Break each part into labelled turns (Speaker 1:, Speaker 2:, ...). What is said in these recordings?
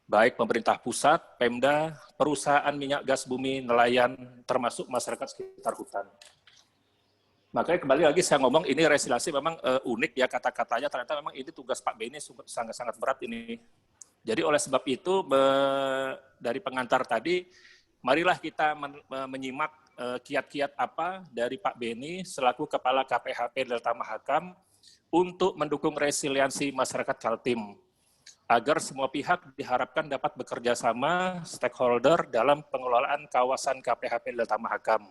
Speaker 1: baik pemerintah pusat, Pemda, perusahaan minyak gas bumi, nelayan, termasuk masyarakat sekitar hutan. Makanya kembali lagi saya ngomong ini resiliensi memang unik ya kata-katanya, ternyata memang ini tugas Pak Beni sangat-sangat berat ini. Jadi oleh sebab itu dari pengantar tadi, marilah kita menyimak kiat-kiat apa dari Pak Beni selaku Kepala KPHP Delta Mahakam untuk mendukung resiliensi masyarakat Kaltim agar semua pihak diharapkan dapat bekerja sama stakeholder dalam pengelolaan kawasan KPHP Delta Mahakam.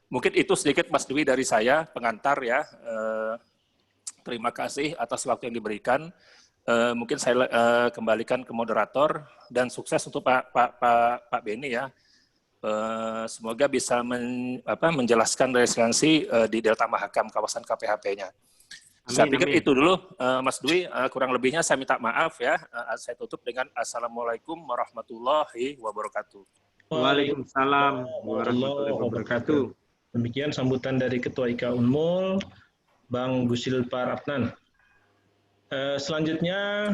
Speaker 1: Mungkin itu sedikit Mas Dwi dari saya, pengantar ya. Terima kasih atas waktu yang diberikan. Mungkin saya kembalikan ke moderator dan sukses untuk Pak Beni ya. Semoga bisa menjelaskan resiliensi di Delta Mahakam kawasan KPHP-nya. Saya pikir itu dulu, Mas Dwi. Kurang lebihnya saya minta maaf ya. Saya tutup dengan Assalamualaikum warahmatullahi wabarakatuh.
Speaker 2: Waalaikumsalam warahmatullahi wabarakatuh.
Speaker 3: Demikian sambutan dari Ketua IKA Unmul, Bang Gusilpar Adnan. Selanjutnya,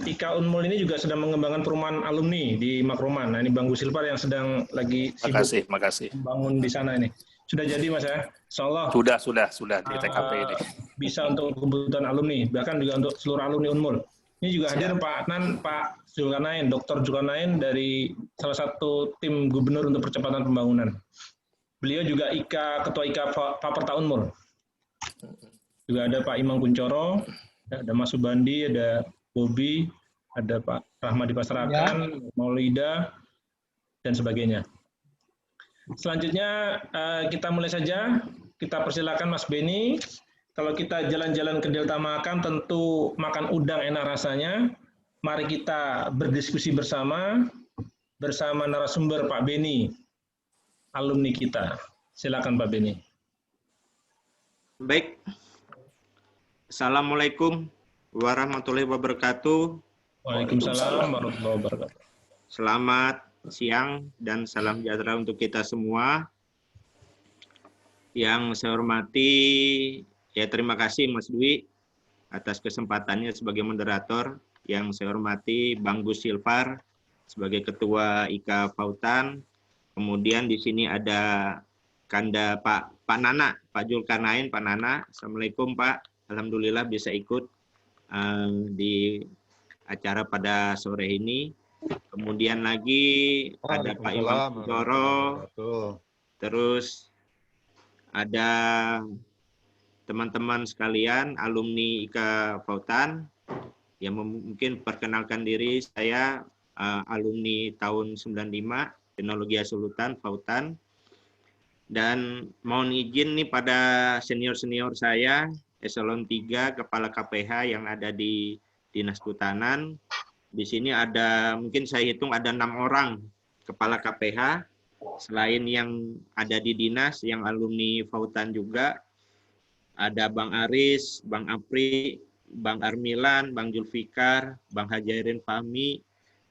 Speaker 3: IKA Unmul ini juga sedang mengembangkan perumahan alumni di Makroman. Nah, ini Bang Gusilpar yang sedang lagi sibuk membangun di sana ini. Sudah jadi Mas ya? Insyaallah.
Speaker 1: Sudah di TKP ini.
Speaker 3: Bisa untuk kebutuhan alumni, bahkan juga untuk seluruh alumni Unmul. Ini juga hadir Pak Adnan, Pak Zulkarnain, Dr. Zulkarnain dari salah satu tim gubernur untuk percepatan pembangunan. Beliau juga Ketua IKA Faperta Unmul. Juga ada Pak Imam Kuncoro, ada Mas Subandi, ada Bobi, ada Pak Rahmadi Pasrakan, Maulida, dan sebagainya. Selanjutnya kita mulai saja. Kita persilakan Mas Beni. Kalau kita jalan-jalan ke Delta Mahakam tentu makan udang enak rasanya. Mari kita berdiskusi bersama narasumber Pak Beni, alumni kita. Silakan Pak Beni.
Speaker 2: Baik. Assalamualaikum warahmatullahi wabarakatuh.
Speaker 3: Waalaikumsalam warahmatullahi wabarakatuh.
Speaker 2: Selamat siang dan salam sejahtera untuk kita semua. Yang saya hormati, ya terima kasih Mas Dwi atas kesempatannya sebagai moderator. Yang saya hormati Bang Gus Silvar sebagai Ketua IKA Pautan. Kemudian di sini ada Kanda Pak Nana, Pak Zulkarnain, Pak Nana. Assalamualaikum Pak. Alhamdulillah bisa ikut di acara pada sore ini. Kemudian lagi ada Pak Imam Kuncoro. Terus ada teman-teman sekalian, alumni IKA Pautan. Yang mungkin perkenalkan diri, saya alumni tahun 95. Teknologi Asulutan, Pautan. Dan mohon izin nih pada senior-senior saya, Eselon 3, Kepala KPH yang ada di Dinas Kehutanan. Di sini ada, mungkin saya hitung ada 6 orang Kepala KPH, selain yang ada di Dinas, yang alumni Pautan juga. Ada Bang Aris, Bang Apri, Bang Armilan, Bang Julfikar, Bang Hajairin Fahmi,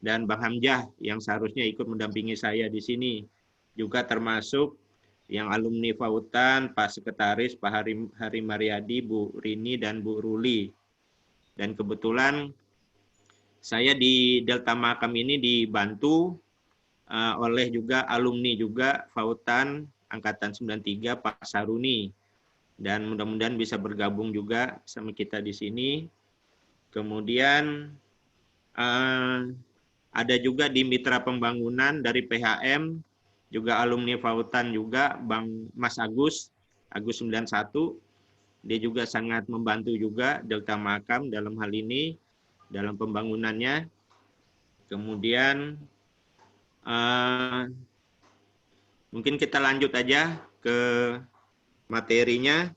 Speaker 2: dan Bang Hamzah yang seharusnya ikut mendampingi saya di sini. Juga termasuk yang alumni Pautan, Pak Sekretaris, Pak Hari Mariadi, Bu Rini, dan Bu Ruli. Dan kebetulan saya di Delta Mahakam ini dibantu oleh juga alumni juga Pautan Angkatan 93, Pak Saruni. Dan mudah-mudahan bisa bergabung juga sama kita di sini. Kemudian ada juga di Mitra Pembangunan dari PHM, juga alumni Pautan juga, Bang Mas Agus 91. Dia juga sangat membantu juga Delta Mahakam dalam hal ini, dalam pembangunannya. Kemudian mungkin kita lanjut aja ke materinya,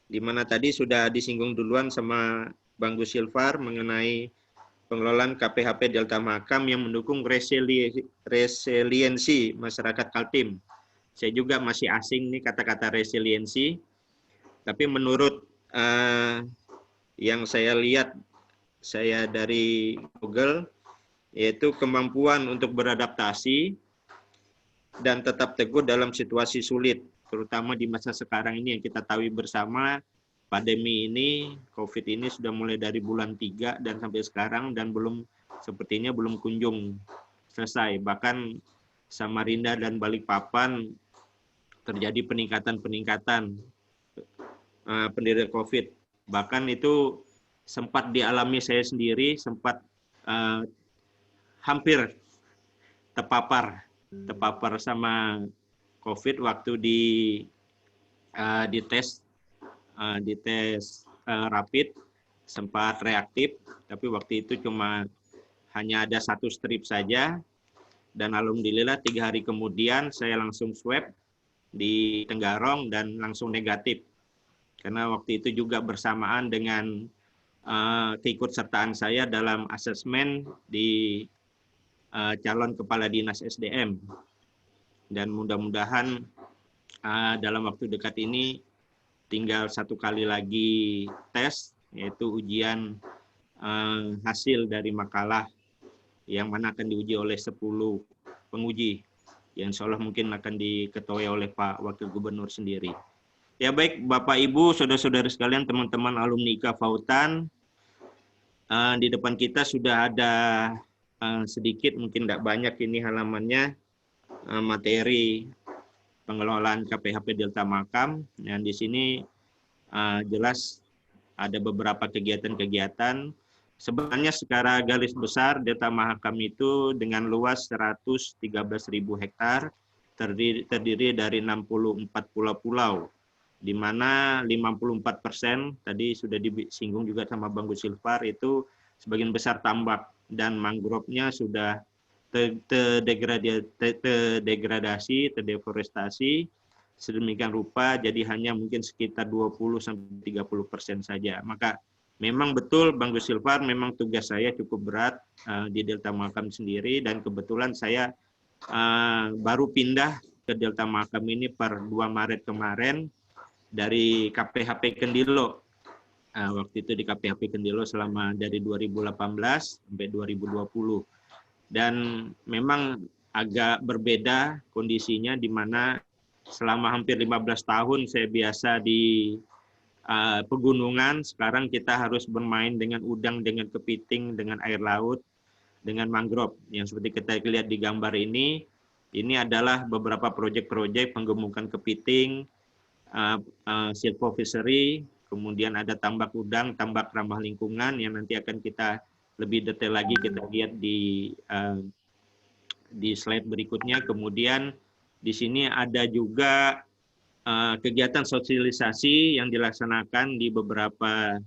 Speaker 2: di mana tadi sudah disinggung duluan sama Bang Gus Silvar mengenai pengelolaan KPHP Delta Mahakam yang mendukung resiliensi masyarakat Kaltim. Saya juga masih asing nih kata-kata resiliensi, tapi menurut yang saya lihat, saya dari Google, yaitu kemampuan untuk beradaptasi dan tetap teguh dalam situasi sulit, terutama di masa sekarang ini yang kita tahu bersama. Pandemi ini, COVID ini sudah mulai dari bulan 3 dan sampai sekarang dan belum sepertinya belum kunjung selesai. Bahkan Samarinda dan Balikpapan terjadi peningkatan penderita COVID. Bahkan itu sempat dialami saya sendiri, sempat hampir terpapar sama COVID waktu dites rapid, sempat reaktif, tapi waktu itu cuma hanya ada 1 strip saja, dan alhamdulillah 3 hari kemudian saya langsung swab di Tenggarong dan langsung negatif. Karena waktu itu juga bersamaan dengan keikutsertaan saya dalam asesmen di calon kepala dinas SDM. Dan mudah-mudahan dalam waktu dekat ini tinggal 1 kali lagi tes, yaitu ujian hasil dari makalah yang mana akan diuji oleh 10 penguji, yang insya Allah mungkin akan diketuai oleh Pak Wakil Gubernur sendiri. Ya baik, Bapak Ibu, saudara-saudara sekalian, teman-teman alumni IKA Fautan, di depan kita sudah ada sedikit, mungkin tidak banyak ini halamannya, materi pengelolaan KPHP Delta Mahakam. Dan di sini jelas ada beberapa kegiatan-kegiatan. Sebenarnya secara garis besar Delta Mahakam itu dengan luas 113.000 hektar, terdiri dari 64 pulau-pulau, di mana 54% tadi sudah disinggung juga sama Bang Gus Silvar, itu sebagian besar tambak dan mangrove-nya sudah terdegradasi, terdeforestasi sedemikian rupa, jadi hanya mungkin sekitar 20-30% saja. Maka memang betul Bang Gus Silvar, memang tugas saya cukup berat di Delta Mahakam sendiri, dan kebetulan saya baru pindah ke Delta Mahakam ini per 2 Maret kemarin dari KPHP Kendilo. Waktu itu di KPHP Kendilo selama dari 2018 sampai 2020. Dan memang agak berbeda kondisinya, di mana selama hampir 15 tahun saya biasa di pegunungan, sekarang kita harus bermain dengan udang, dengan kepiting, dengan air laut, dengan mangrove. Yang seperti kita lihat di gambar ini adalah beberapa proyek-proyek penggemukan kepiting, silvofishery, kemudian ada tambak udang, tambak ramah lingkungan, yang nanti akan kita lebih detail lagi kita lihat di slide berikutnya. Kemudian di sini ada juga kegiatan sosialisasi yang dilaksanakan di beberapa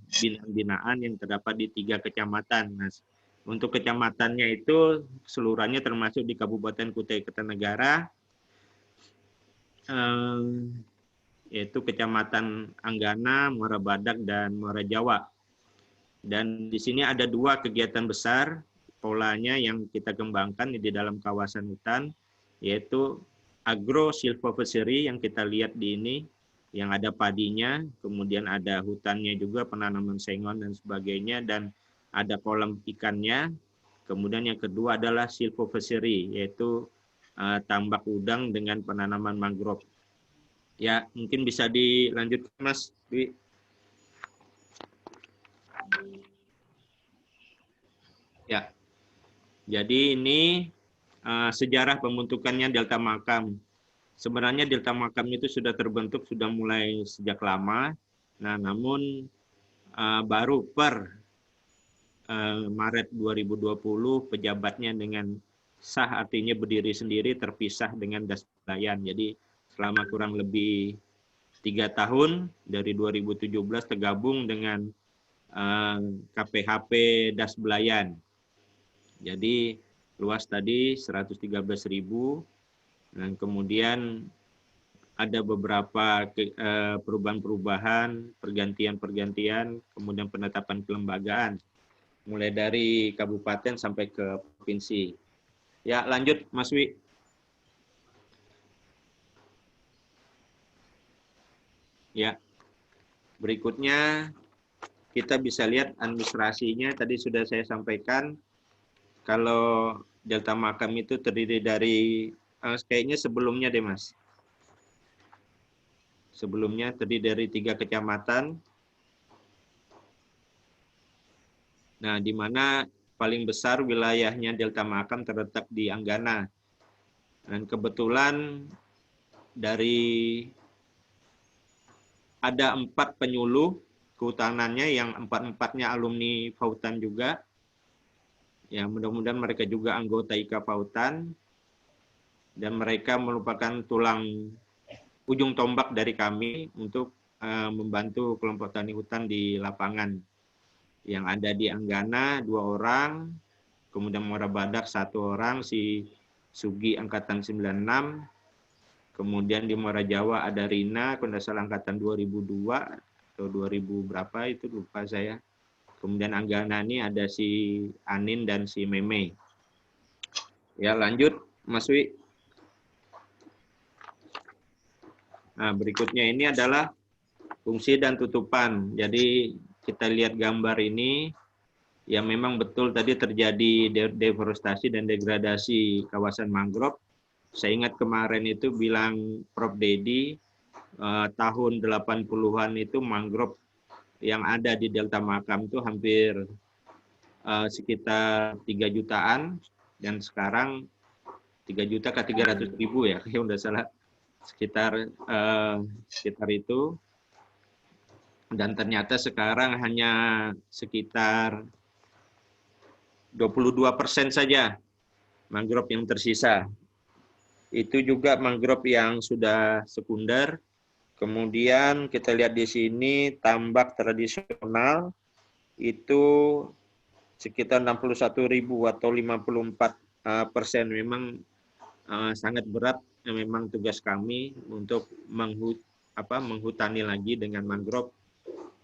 Speaker 2: binaan yang terdapat di 3 kecamatan. Nah, untuk kecamatannya itu seluruhnya termasuk di Kabupaten Kutai Kartanegara, yaitu Kecamatan Anggana, Muara Badak, dan Muara Jawa. Dan di sini ada 2 kegiatan besar polanya yang kita kembangkan di dalam kawasan hutan, yaitu agro silvofishery yang kita lihat di ini, yang ada padinya, kemudian ada hutannya juga, penanaman sengon dan sebagainya, dan ada kolam ikannya. Kemudian yang kedua adalah silvofishery, yaitu tambak udang dengan penanaman mangrove. Ya, mungkin bisa dilanjutkan, Mas Dwi. Ya, jadi ini sejarah pembentukannya Delta Mahakam. Sebenarnya Delta Mahakam itu sudah terbentuk, sudah mulai sejak lama. Nah, namun baru per Maret 2020 pejabatnya dengan sah, artinya berdiri sendiri, terpisah dengan Das Belayan. Jadi selama kurang lebih 3 tahun, dari 2017 tergabung dengan KPHP Das Belayan. Jadi luas tadi 113.000, dan kemudian ada beberapa perubahan-perubahan, pergantian-pergantian, kemudian penetapan kelembagaan, mulai dari kabupaten sampai ke provinsi. Ya, lanjut Mas Wi. Ya, berikutnya kita bisa lihat administrasinya. Tadi sudah saya sampaikan, kalau Delta Mahakam itu terdiri dari, kayaknya sebelumnya deh Mas. Sebelumnya terdiri dari 3 kecamatan. Nah, di mana paling besar wilayahnya Delta Mahakam terletak di Anggana. Dan kebetulan dari ada 4 penyuluh kehutanannya yang 4-4-nya alumni Pautan juga. Ya, mudah-mudahan mereka juga anggota IKA Pautan. Dan mereka merupakan tulang ujung tombak dari kami untuk membantu kelompok tani hutan di lapangan. Yang ada di Anggana 2 orang, kemudian Muara Badak 1 orang, si Sugi angkatan 96, kemudian di Muara Jawa ada Rina, kalau tidak salah angkatan 2002 atau 2000 berapa itu lupa saya. Kemudian Anggana ini ada si Anin dan si Meme. Ya, lanjut Mas Wi. Nah, berikutnya ini adalah fungsi dan tutupan. Jadi kita lihat gambar ini, ya memang betul tadi terjadi deforestasi dan degradasi kawasan mangrove. Saya ingat kemarin itu bilang Prof. Dedi, tahun 80-an itu mangrove yang ada di Delta Mahakam itu hampir sekitar 3 jutaan, dan sekarang 3 juta ke 300.000 ya, kayak udah salah, sekitar itu. Dan ternyata sekarang hanya sekitar 22% saja mangrove yang tersisa. Itu juga mangrove yang sudah sekunder. Kemudian kita lihat di sini tambak tradisional itu sekitar 61.000 atau 54%. Memang sangat berat, memang tugas kami untuk menghutani lagi dengan mangrove,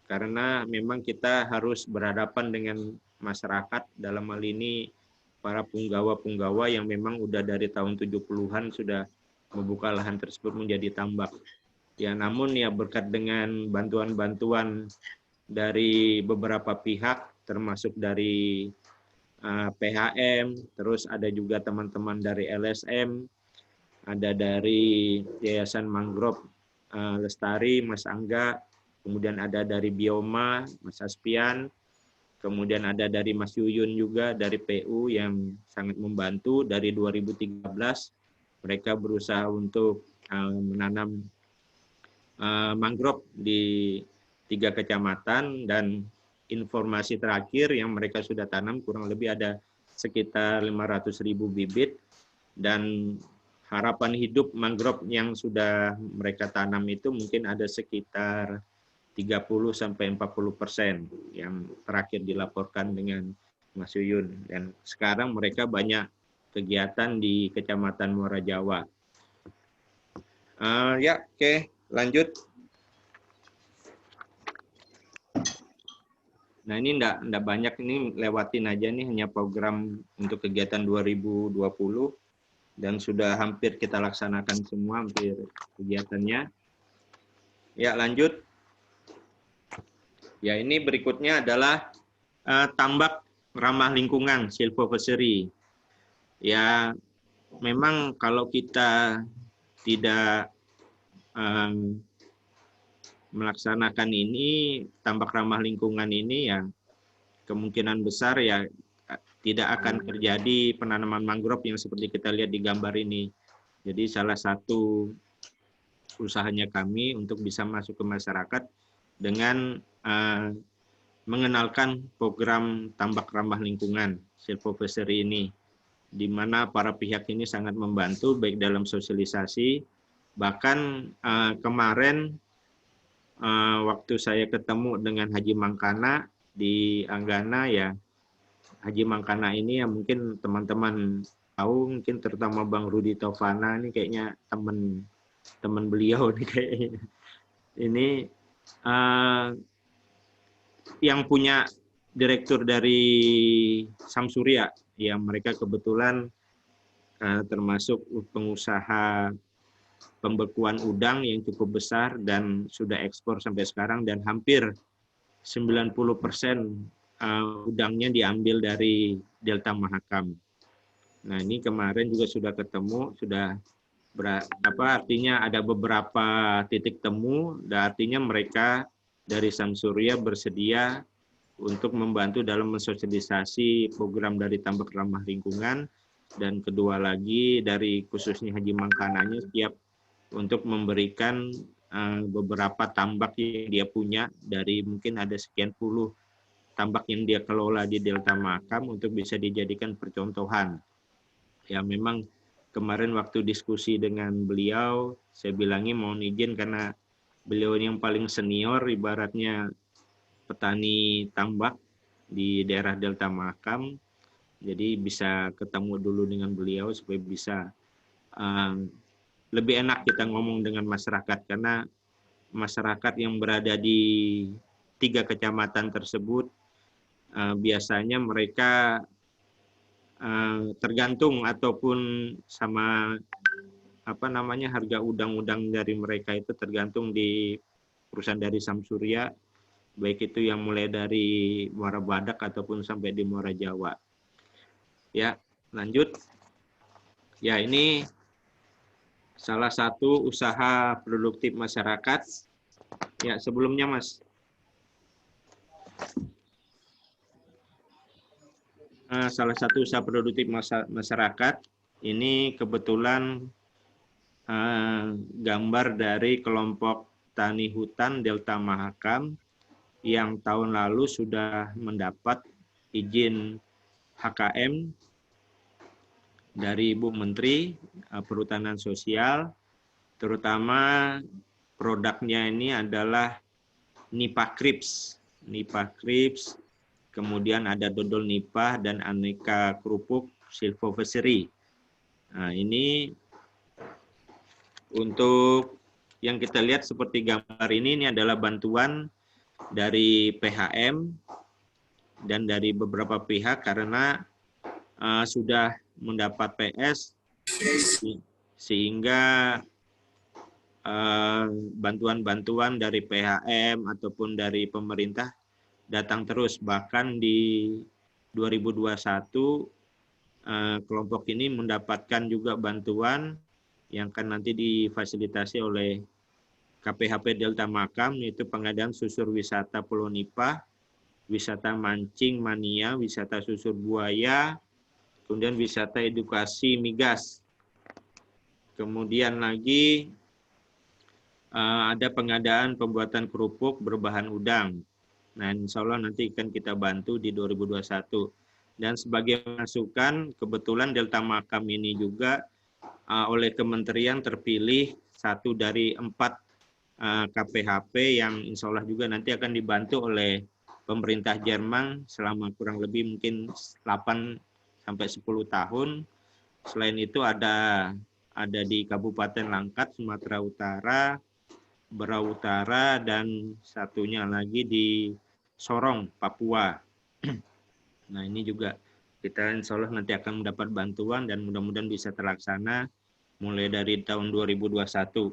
Speaker 2: karena memang kita harus berhadapan dengan masyarakat, dalam hal ini para punggawa-punggawa yang memang udah dari tahun 70-an sudah membuka lahan tersebut menjadi tambak. Ya, namun ya berkat dengan bantuan-bantuan dari beberapa pihak, termasuk dari PHM, terus ada juga teman-teman dari LSM, ada dari Yayasan Mangrove Lestari, Mas Angga, kemudian ada dari Bioma, Mas Aspian, kemudian ada dari Mas Yuyun juga dari PU yang sangat membantu. Dari 2013 mereka berusaha untuk menanam mangrove di 3 kecamatan, dan informasi terakhir yang mereka sudah tanam kurang lebih ada sekitar 500.000 bibit, dan harapan hidup mangrove yang sudah mereka tanam itu mungkin ada sekitar 30-40% yang terakhir dilaporkan dengan Mas Yuyun. Dan sekarang mereka banyak kegiatan di Kecamatan Muara Jawa. Oke, lanjut. Nah, ini enggak banyak, ini lewatin aja nih, hanya program untuk kegiatan 2020 dan sudah hampir kita laksanakan semua hampir kegiatannya. Ya, lanjut. Ya, ini berikutnya adalah tambak ramah lingkungan, silvofishery. Ya, memang kalau kita tidak melaksanakan ini, tambak ramah lingkungan ini, ya kemungkinan besar ya tidak akan terjadi penanaman mangrove yang seperti kita lihat di gambar ini. Jadi salah satu usahanya kami untuk bisa masuk ke masyarakat dengan mengenalkan program tambak ramah lingkungan, silvofishery ini, di mana para pihak ini sangat membantu baik dalam sosialisasi, bahkan kemarin waktu saya ketemu dengan Haji Mangkana di Anggana, ya Haji Mangkana ini ya mungkin teman-teman tahu, mungkin terutama Bang Rudi Taufana ini kayaknya teman beliau nih kayaknya. Ini yang punya direktur dari Samsurya, ya mereka kebetulan termasuk pengusaha pembekuan udang yang cukup besar dan sudah ekspor sampai sekarang, dan hampir 90% udangnya diambil dari Delta Mahakam. Nah, ini kemarin juga sudah ketemu, sudah artinya ada beberapa titik temu, dan artinya mereka dari Samsurya bersedia untuk membantu dalam mensosialisasi program dari tambak ramah lingkungan, dan kedua lagi dari khususnya Haji Mangkananya siap untuk memberikan beberapa tambak yang dia punya dari mungkin ada sekian puluh tambak yang dia kelola di Delta Mahakam untuk bisa dijadikan percontohan. Ya memang kemarin waktu diskusi dengan beliau, saya bilangnya mohon izin karena beliau yang paling senior, ibaratnya petani tambak di daerah Delta Mahakam. Jadi bisa ketemu dulu dengan beliau supaya bisa lebih enak kita ngomong dengan masyarakat, karena masyarakat yang berada di 3 kecamatan tersebut biasanya mereka tergantung ataupun sama harga udang-udang dari mereka itu tergantung di perusahaan dari Samsurya, baik itu yang mulai dari Muara Badak ataupun sampai di Muara Jawa. Ya, lanjut. Ya, ini salah satu usaha produktif masyarakat. Ya, sebelumnya Mas. Salah satu usaha produktif masyarakat, ini kebetulan gambar dari kelompok tani hutan Delta Mahakam yang tahun lalu sudah mendapat izin HKM dari Ibu Menteri Perhutanan Sosial, terutama produknya ini adalah nipah krips, kemudian ada dodol nipah dan aneka kerupuk silvophycery. Nah, ini untuk yang kita lihat seperti gambar ini adalah bantuan dari PHM dan dari beberapa pihak karena sudah mendapat PS sehingga bantuan-bantuan dari PHM ataupun dari pemerintah datang terus. Bahkan di 2021 kelompok ini mendapatkan juga bantuan yang akan nanti difasilitasi oleh KPHP Delta Mahakam, yaitu pengadaan susur wisata Pulau Nipah, wisata mancing mania, wisata susur buaya, kemudian wisata edukasi migas. Kemudian lagi ada pengadaan pembuatan kerupuk berbahan udang. Nah, insya Allah nanti akan kita bantu di 2021. Dan sebagai masukan, kebetulan Delta Mahakam ini juga oleh kementerian terpilih satu dari 4 KPHP yang insya Allah juga nanti akan dibantu oleh pemerintah Jerman selama kurang lebih mungkin 8-10 tahun. Selain itu ada di Kabupaten Langkat, Sumatera Utara, Berau Utara, dan satunya lagi di Sorong, Papua. Nah, ini juga kita insya Allah nanti akan mendapat bantuan dan mudah-mudahan bisa terlaksana mulai dari tahun 2021.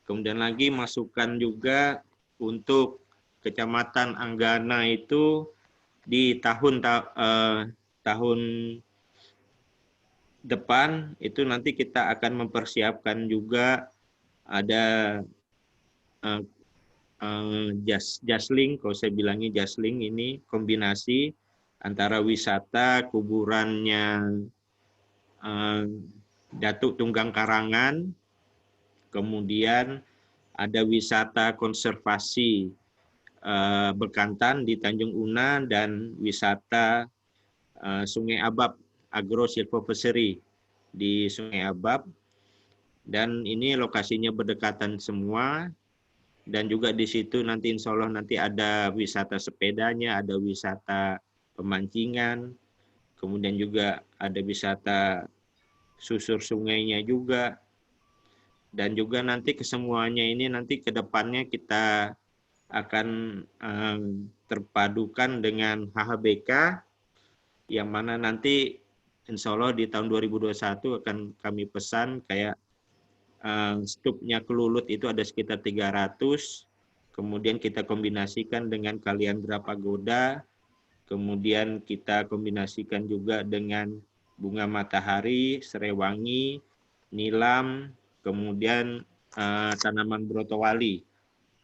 Speaker 2: Kemudian lagi masukan juga untuk Kecamatan Anggana itu di tahun depan itu nanti kita akan mempersiapkan juga ada jasling, kalau saya bilangnya jasling, ini kombinasi antara wisata kuburannya Datuk Tunggang Karangan, kemudian ada wisata konservasi bekantan di Tanjung Una, dan wisata Sungai Abab, Agro Silvophycery di Sungai Abab. Dan ini lokasinya berdekatan semua, dan juga di situ nanti insya Allah nanti ada wisata sepedanya, ada wisata pemancingan, kemudian juga ada wisata susur sungainya juga. Dan juga nanti kesemuanya ini nanti ke depannya kita akan terpadukan dengan HHBK, yang mana nanti insya Allah di tahun 2021 akan kami pesan kayak stupnya Kelulut itu ada sekitar 300, kemudian kita kombinasikan dengan Kaliandra Pagoda, kemudian kita kombinasikan juga dengan bunga matahari, serewangi, nilam, kemudian tanaman brotowali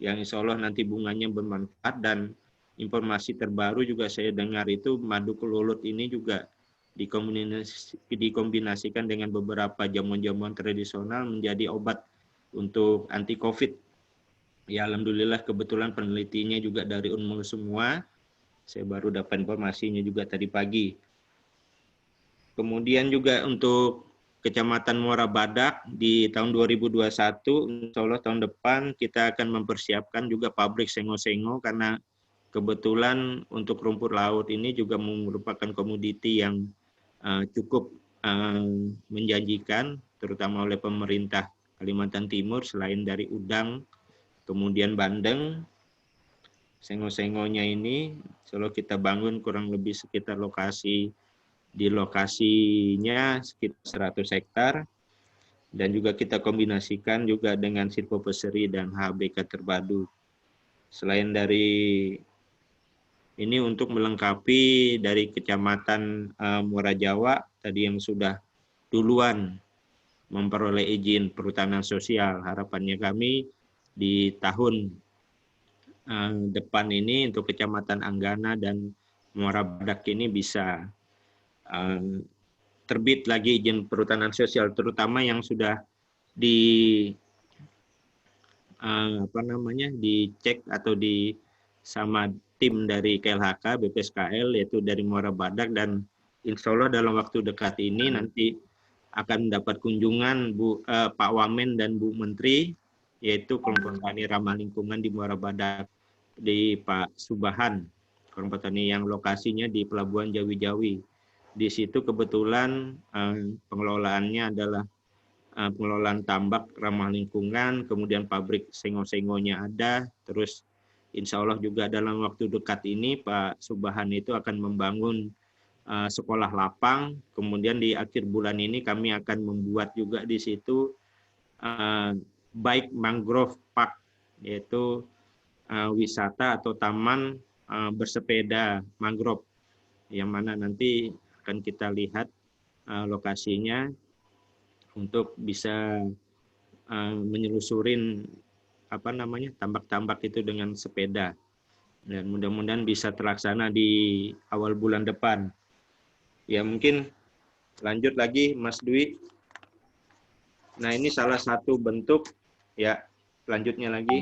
Speaker 2: yang insya Allah nanti bunganya bermanfaat dan informasi terbaru juga saya dengar itu madu kelulut ini juga dikombinasikan dengan beberapa jamuan-jamuan tradisional menjadi obat untuk anti COVID. Ya, alhamdulillah kebetulan penelitinya juga dari Unmul semua. Saya baru dapat informasinya juga tadi pagi. Kemudian juga untuk Kecamatan Muara Badak di tahun 2021, insya Allah tahun depan kita akan mempersiapkan juga pabrik sengo-sengo karena kebetulan untuk rumput laut ini juga merupakan komoditi yang cukup menjanjikan, terutama oleh pemerintah Kalimantan Timur selain dari udang, kemudian bandeng. Sengo-sengonya ini kalau kita bangun kurang lebih sekitar lokasinya sekitar 100 hektar dan juga kita kombinasikan juga dengan silvopeseri dan HBK terpadu. Selain dari ini untuk melengkapi dari Kecamatan Muara Jawa tadi yang sudah duluan memperoleh izin perhutanan sosial, harapannya kami di tahun depan ini untuk Kecamatan Anggana dan Muara Badak ini bisa terbit lagi izin perhutanan sosial, terutama yang sudah dicek atau sama tim dari KLHK, BPSKL, yaitu dari Muara Badak, dan insya Allah dalam waktu dekat ini nanti akan mendapat kunjungan Pak Wamen dan Bu Menteri, yaitu kelompok tani ramah lingkungan di Muara Badak, di Pak Subahan, kelompok tani yang lokasinya di Pelabuhan Jawi-Jawi. Di situ kebetulan pengelolaannya adalah pengelolaan tambak ramah lingkungan, kemudian pabrik sengo-sengonya ada, terus insya Allah juga dalam waktu dekat ini Pak Subahan itu akan membangun sekolah lapang, kemudian di akhir bulan ini kami akan membuat juga di situ bike mangrove park, yaitu wisata atau taman bersepeda mangrove, yang mana nanti akan kita lihat lokasinya untuk bisa menyelusurin tambak-tambak itu dengan sepeda, dan mudah-mudahan bisa terlaksana di awal bulan depan. Ya, mungkin lanjut lagi Mas Dwi. Nah, ini salah satu bentuk, ya selanjutnya lagi.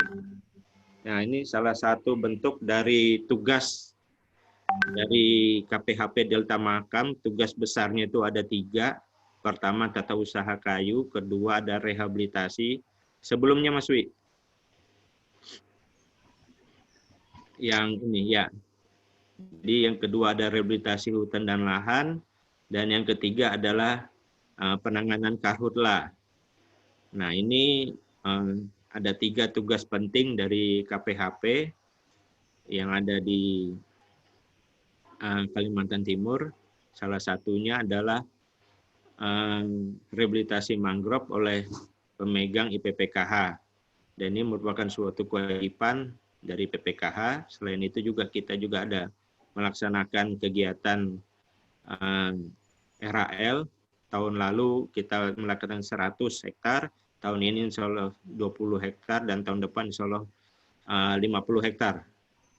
Speaker 2: Nah, ini salah satu bentuk dari tugas dari KPHP Delta Mahakam. Tugas besarnya itu ada 3. Pertama tata usaha kayu, kedua ada rehabilitasi. Sebelumnya Mas Wi, yang ini ya. Jadi yang kedua ada rehabilitasi hutan dan lahan, dan yang ketiga adalah penanganan karhutla. Nah, ini ada 3 tugas penting dari KPHP yang ada di Kalimantan Timur. Salah satunya adalah rehabilitasi mangrove oleh pemegang IPPKH. Dan ini merupakan suatu kewajiban dari PPKH. Selain itu juga kita juga ada melaksanakan kegiatan RAL. Tahun lalu kita melakukan 100 hektar, tahun ini insya Allah 20 hektar, dan tahun depan insya Allah 50 hektar.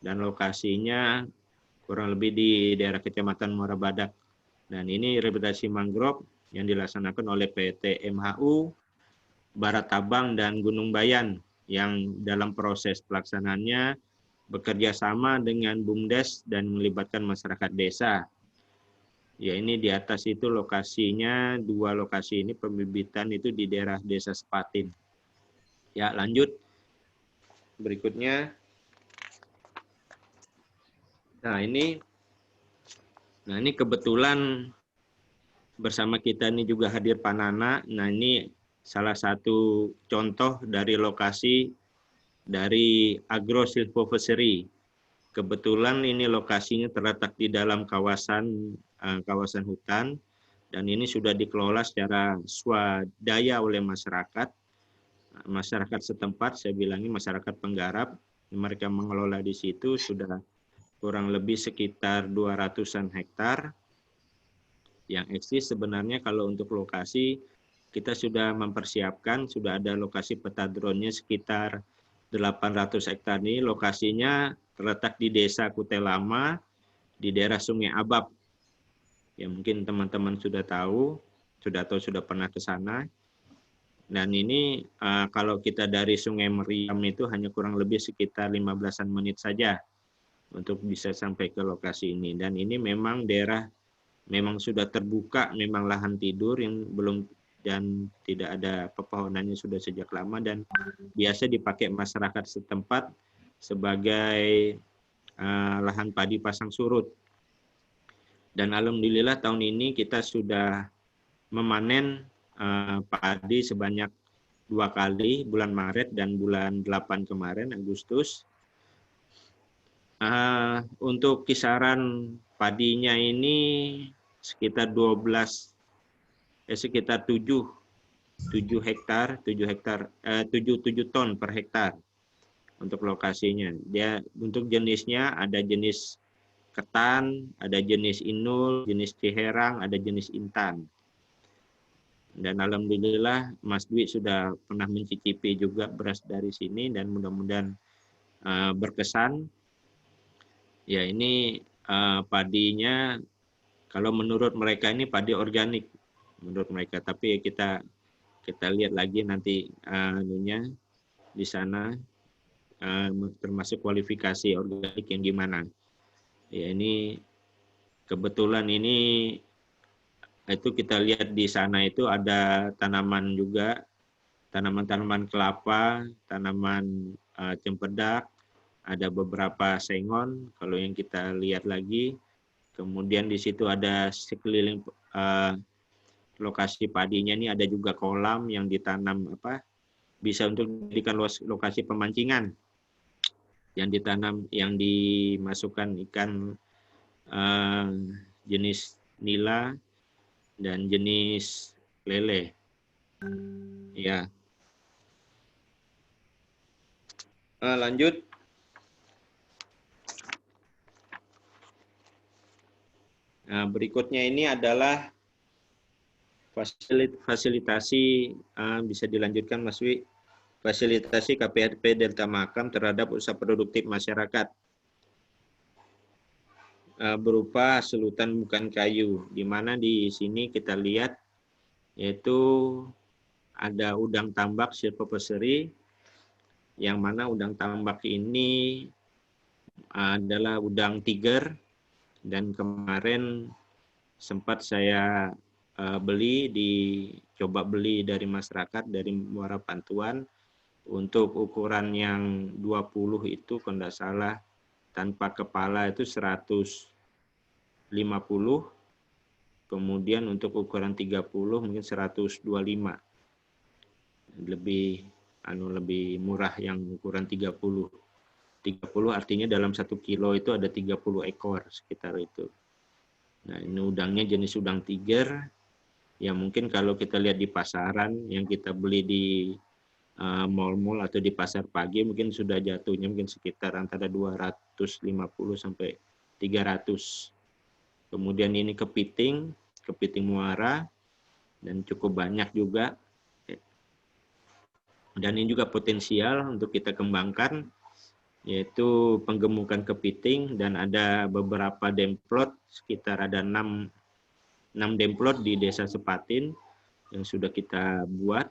Speaker 2: Dan lokasinya kurang lebih di daerah Kecamatan Muara Badak. Dan ini rehabilitasi mangrove yang dilaksanakan oleh PT MHU, Barat Tabang, dan Gunung Bayan, yang dalam proses pelaksanaannya bekerja sama dengan BUMDes dan melibatkan masyarakat desa. Ya, ini di atas itu lokasinya, 2 lokasi ini pembibitan itu di daerah Desa Sepatin. Ya, lanjut. Berikutnya. Nah, ini kebetulan bersama kita ini juga hadir Pak Nana. Nah, ini salah satu contoh dari lokasi dari Agro Silvopeseri. Kebetulan ini lokasinya terletak di dalam kawasan hutan, dan ini sudah dikelola secara swadaya oleh masyarakat setempat. Saya bilangi masyarakat penggarap, mereka mengelola di situ sudah kurang lebih sekitar 200-an hektar. Yang eksis sebenarnya kalau untuk lokasi kita sudah mempersiapkan, sudah ada lokasi peta drone-nya sekitar 800 hektar ini. Lokasinya terletak di Desa Kutai Lama, di daerah Sungai Abab. Ya mungkin teman-teman sudah tahu, sudah pernah ke sana. Dan ini kalau kita dari Sungai Meriam itu hanya kurang lebih sekitar 15-an menit saja untuk bisa sampai ke lokasi ini. Dan ini memang daerah memang sudah terbuka, memang lahan tidur yang belum dan tidak ada pepohonannya sudah sejak lama dan biasa dipakai masyarakat setempat sebagai lahan padi pasang surut. Dan alhamdulillah tahun ini kita sudah memanen padi sebanyak 2 kali, bulan Maret dan bulan 8 kemarin, Agustus. Untuk kisaran padinya ini sekitar 7 ton per hektar untuk lokasinya. Dia untuk jenisnya ada jenis ketan, ada jenis inul, jenis ciherang, ada jenis intan. Dan alhamdulillah Mas Dwi sudah pernah mencicipi juga beras dari sini dan mudah-mudahan berkesan. Ya ini padinya kalau menurut mereka ini padi organik menurut mereka, tapi kita lihat lagi nanti di sana termasuk kualifikasi organik yang gimana. Ya ini kebetulan ini itu kita lihat di sana itu ada tanaman juga, tanaman-tanaman kelapa, tanaman cempedak, ada beberapa sengon kalau yang kita lihat lagi. Kemudian di situ ada sekeliling lokasi padinya ini ada juga kolam yang ditanam bisa untuk dijadikan lokasi pemancingan yang ditanam, yang dimasukkan ikan jenis nila dan jenis lele. Ya. Lanjut. Nah, berikutnya ini adalah fasilitasi, bisa dilanjutkan Mas Wi, fasilitasi KPRP Delta Mahakam terhadap usaha produktif masyarakat berupa selutan bukan kayu, di mana di sini kita lihat yaitu ada udang tambak silvopeseri, yang mana udang tambak ini adalah udang tiger, dan kemarin sempat saya coba beli dari masyarakat, dari Muara Pantuan, untuk ukuran yang 20 itu kalau tidak salah tanpa kepala itu 150, kemudian untuk ukuran 30 mungkin 125. Lebih murah yang ukuran 30. 30 artinya dalam 1 kilo itu ada 30 ekor sekitar itu. Nah, ini udangnya jenis udang tiger. Ya mungkin kalau kita lihat di pasaran yang kita beli di mall-mall atau di pasar pagi mungkin sudah jatuhnya mungkin sekitar antara 250 sampai 300. Kemudian ini kepiting muara dan cukup banyak juga. Dan ini juga potensial untuk kita kembangkan, yaitu penggemukan kepiting, dan ada beberapa demplot, sekitar ada 6 demplot di Desa Sepatin yang sudah kita buat.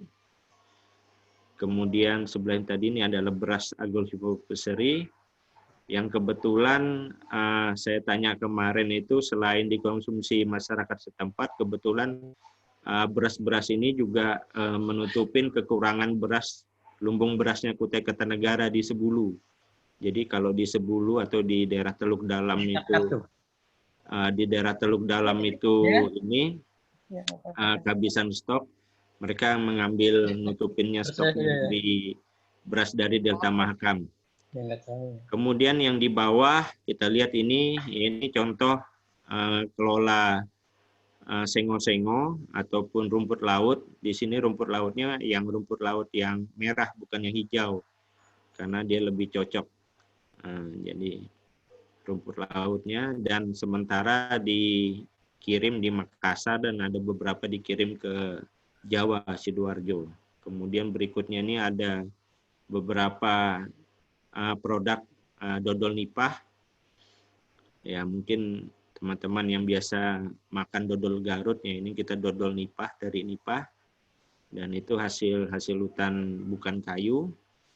Speaker 2: Kemudian sebelah tadi ini adalah beras Agol silvopeseri yang kebetulan saya tanya kemarin itu selain dikonsumsi masyarakat setempat, kebetulan beras-beras ini juga menutupin kekurangan beras, lumbung berasnya Kutai Kartanegara di Sebulu. Jadi kalau di Sebulu atau di daerah Teluk Dalam itu ini kehabisan stok, mereka mengambil nutupinnya stoknya di beras dari Delta Mahakam. Kemudian yang di bawah kita lihat ini contoh kelola sengo-sengo ataupun rumput laut. Di sini rumput lautnya rumput laut yang merah bukan yang hijau karena dia lebih cocok. Jadi rumput lautnya, dan sementara dikirim di Makassar dan ada beberapa dikirim ke Jawa, Sidoarjo. Kemudian berikutnya ini ada beberapa produk dodol nipah. Ya mungkin teman-teman yang biasa makan dodol Garut, ya ini kita dodol nipah dari nipah. Dan itu hasil hutan bukan kayu.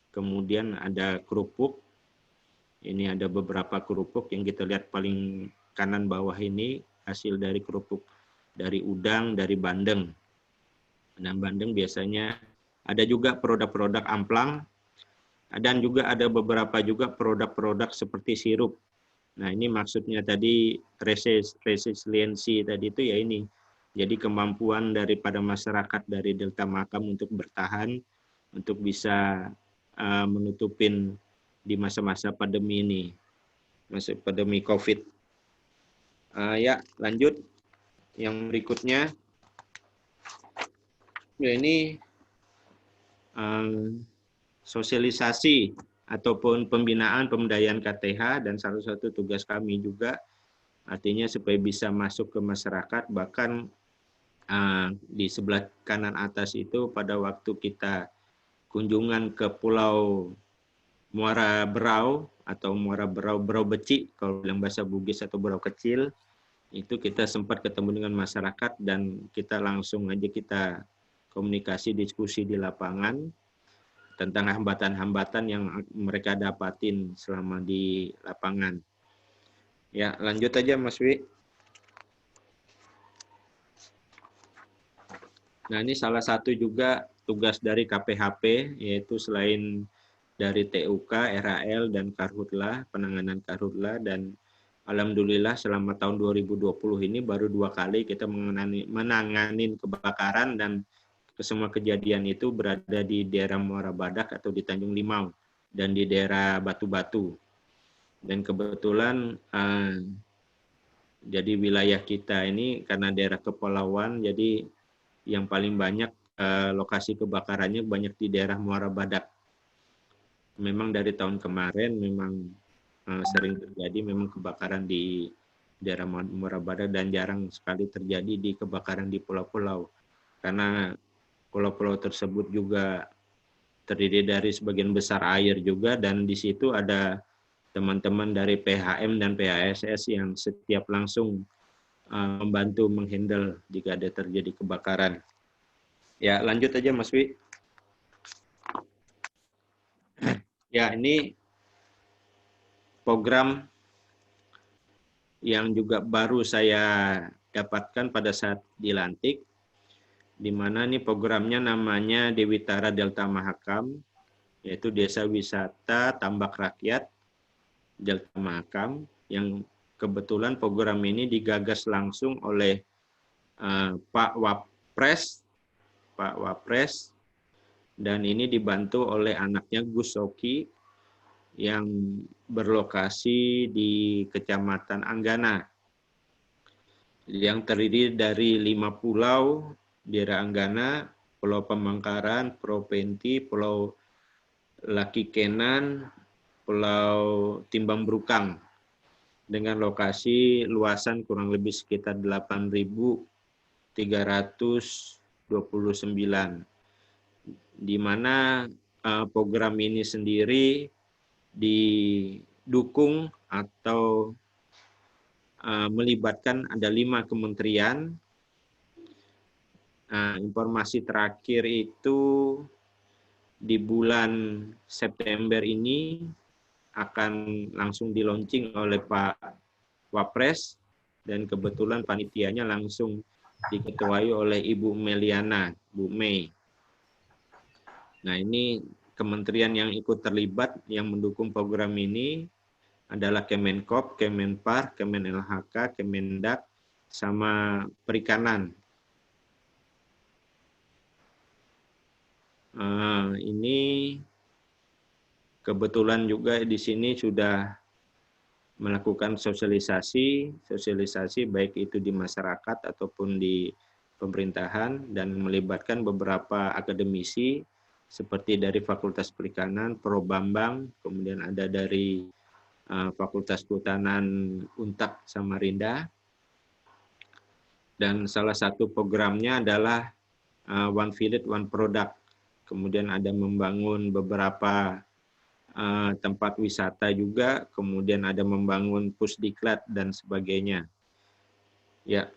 Speaker 2: Kemudian ada kerupuk. Ini ada beberapa kerupuk yang kita lihat paling kanan bawah ini hasil dari kerupuk dari udang, dari bandeng. Dan bandeng biasanya ada juga produk-produk amplang, dan juga ada beberapa juga produk-produk seperti sirup. Nah ini maksudnya tadi resiliensi tadi itu ya ini. Jadi kemampuan daripada masyarakat dari Delta Mahakam untuk bertahan, untuk bisa menutupin di masa-masa pandemi ini, masa pandemi COVID. Ya lanjut, yang berikutnya. Ya ini sosialisasi ataupun pembinaan pemberdayaan KTH, dan salah satu tugas kami juga artinya supaya bisa masuk ke masyarakat. Bahkan di sebelah kanan atas itu pada waktu kita kunjungan ke Pulau Muara Berau atau Muara Berau Beci kalau dalam bahasa Bugis atau Berau Kecil, itu kita sempat ketemu dengan masyarakat dan kita langsung aja kita komunikasi diskusi di lapangan tentang hambatan-hambatan yang mereka dapatin selama di lapangan. Ya, lanjut aja Mas Wi. Nah, ini salah satu juga tugas dari KPHP, yaitu selain dari TUK, RAL, dan Karhutla, penanganan Karhutla, dan alhamdulillah selama tahun 2020 ini baru 2 kali kita menangani kebakaran, dan semua kejadian itu berada di daerah Muara Badak atau di Tanjung Limau dan di daerah Batu-Batu. Dan kebetulan jadi wilayah kita ini karena daerah kepulauan, jadi yang paling banyak lokasi kebakarannya banyak di daerah Muara Badak. Memang dari tahun kemarin memang sering terjadi memang kebakaran di daerah Muara Badak dan jarang sekali terjadi di kebakaran di pulau-pulau. Karena pulau-pulau tersebut juga terdiri dari sebagian besar air juga, dan di situ ada teman-teman dari PHM dan PHSS yang setiap langsung membantu menghandle jika ada terjadi kebakaran. Ya, lanjut aja Mas Wi. Ya, ini program yang juga baru saya dapatkan pada saat dilantik, di mana nih programnya namanya Dewitara Delta Mahakam, yaitu Desa Wisata Tambak Rakyat Delta Mahakam, yang kebetulan program ini digagas langsung oleh Pak Wapres, dan ini dibantu oleh anaknya Gus Soki yang berlokasi di Kecamatan Anggana, yang terdiri dari 5 pulau, daerah Anggana, Pulau Pemangkaran, Pulau Penti, Pulau Laki Kenan, Pulau Timbang Brukang, dengan lokasi luasan kurang lebih sekitar 8.329, di mana program ini sendiri didukung atau melibatkan ada 5 kementerian. Informasi terakhir itu di bulan September ini akan langsung di-launching oleh Pak Wapres, dan kebetulan panitianya langsung diketuai oleh Ibu Meliana, Bu Mei. Nah, ini kementerian yang ikut terlibat yang mendukung program ini adalah Kemenkop, Kemenpar, Kemen LHK, Kemendak, sama Perikanan. Ini kebetulan juga di sini sudah melakukan sosialisasi baik itu di masyarakat ataupun di pemerintahan, dan melibatkan beberapa akademisi seperti dari Fakultas Perikanan, Pro Bambang, kemudian ada dari Fakultas Kehutanan Untak Samarinda, dan salah satu programnya adalah One Village One Product. Kemudian ada membangun beberapa tempat wisata juga, kemudian ada membangun pusdiklat dan sebagainya. Ya,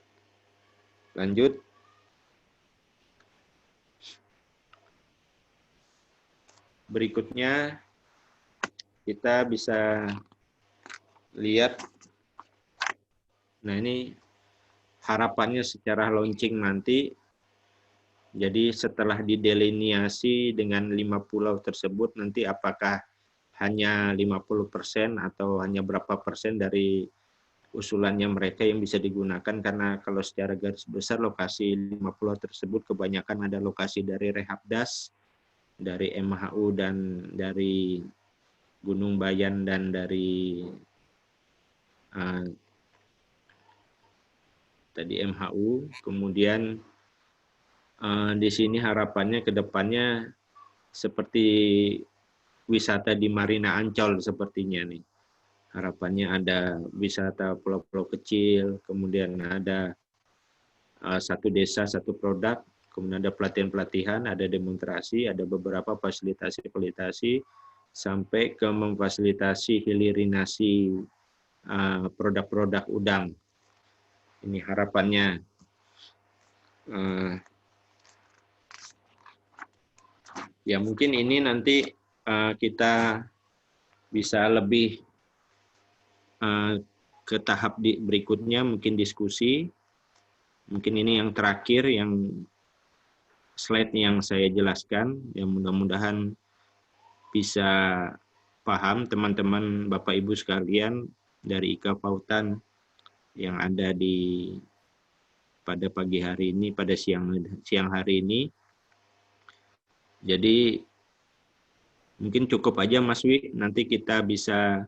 Speaker 2: lanjut. Berikutnya kita bisa lihat, nah ini harapannya secara launching nanti. Jadi setelah dideliniasi dengan 5 pulau tersebut, nanti apakah hanya 50% atau hanya berapa persen dari usulannya mereka yang bisa digunakan, karena kalau secara garis besar lokasi 5 pulau tersebut kebanyakan ada lokasi dari Rehabdas, dari MHU dan dari Gunung Bayan dan dari tadi MHU. Kemudian di sini harapannya ke depannya seperti wisata di Marina Ancol sepertinya nih. Harapannya ada wisata pulau-pulau kecil, kemudian ada satu desa, satu produk, kemudian ada pelatihan-pelatihan, ada demonstrasi, ada beberapa fasilitasi-fasilitasi, sampai ke memfasilitasi hilirinasi produk-produk udang. Ini harapannya. Ya mungkin ini nanti kita bisa lebih ke tahap berikutnya, mungkin diskusi. Mungkin ini yang terakhir, yang slide yang saya jelaskan, yang mudah-mudahan bisa paham teman-teman Bapak Ibu sekalian dari IKA Pautan yang ada pada pagi hari ini, pada siang hari ini. Jadi mungkin cukup aja Mas Wi, nanti kita bisa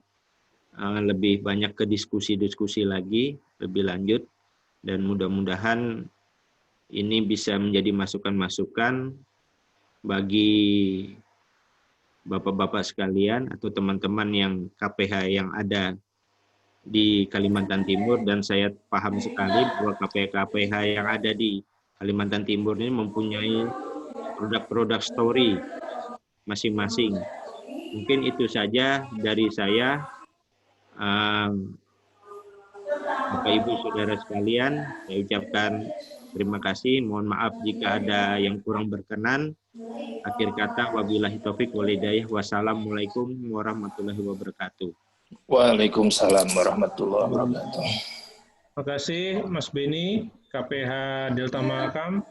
Speaker 2: lebih banyak ke diskusi-diskusi lagi, lebih lanjut, dan mudah-mudahan ini bisa menjadi masukan-masukan bagi Bapak-Bapak sekalian atau teman-teman yang KPH yang ada di Kalimantan Timur, dan saya paham sekali bahwa KPH yang ada di Kalimantan Timur ini mempunyai produk-produk story masing-masing. Mungkin itu saja dari saya. Bapak Ibu Saudara sekalian, saya ucapkan terima kasih. Mohon maaf jika ada yang kurang berkenan. Akhir kata, wabillahi taufiq wal hidayah. Wassalamualaikum warahmatullahi wabarakatuh.
Speaker 1: Waalaikumsalam warahmatullahi wabarakatuh.
Speaker 3: Terima kasih Mas Beni, KPH Delta Mahakam.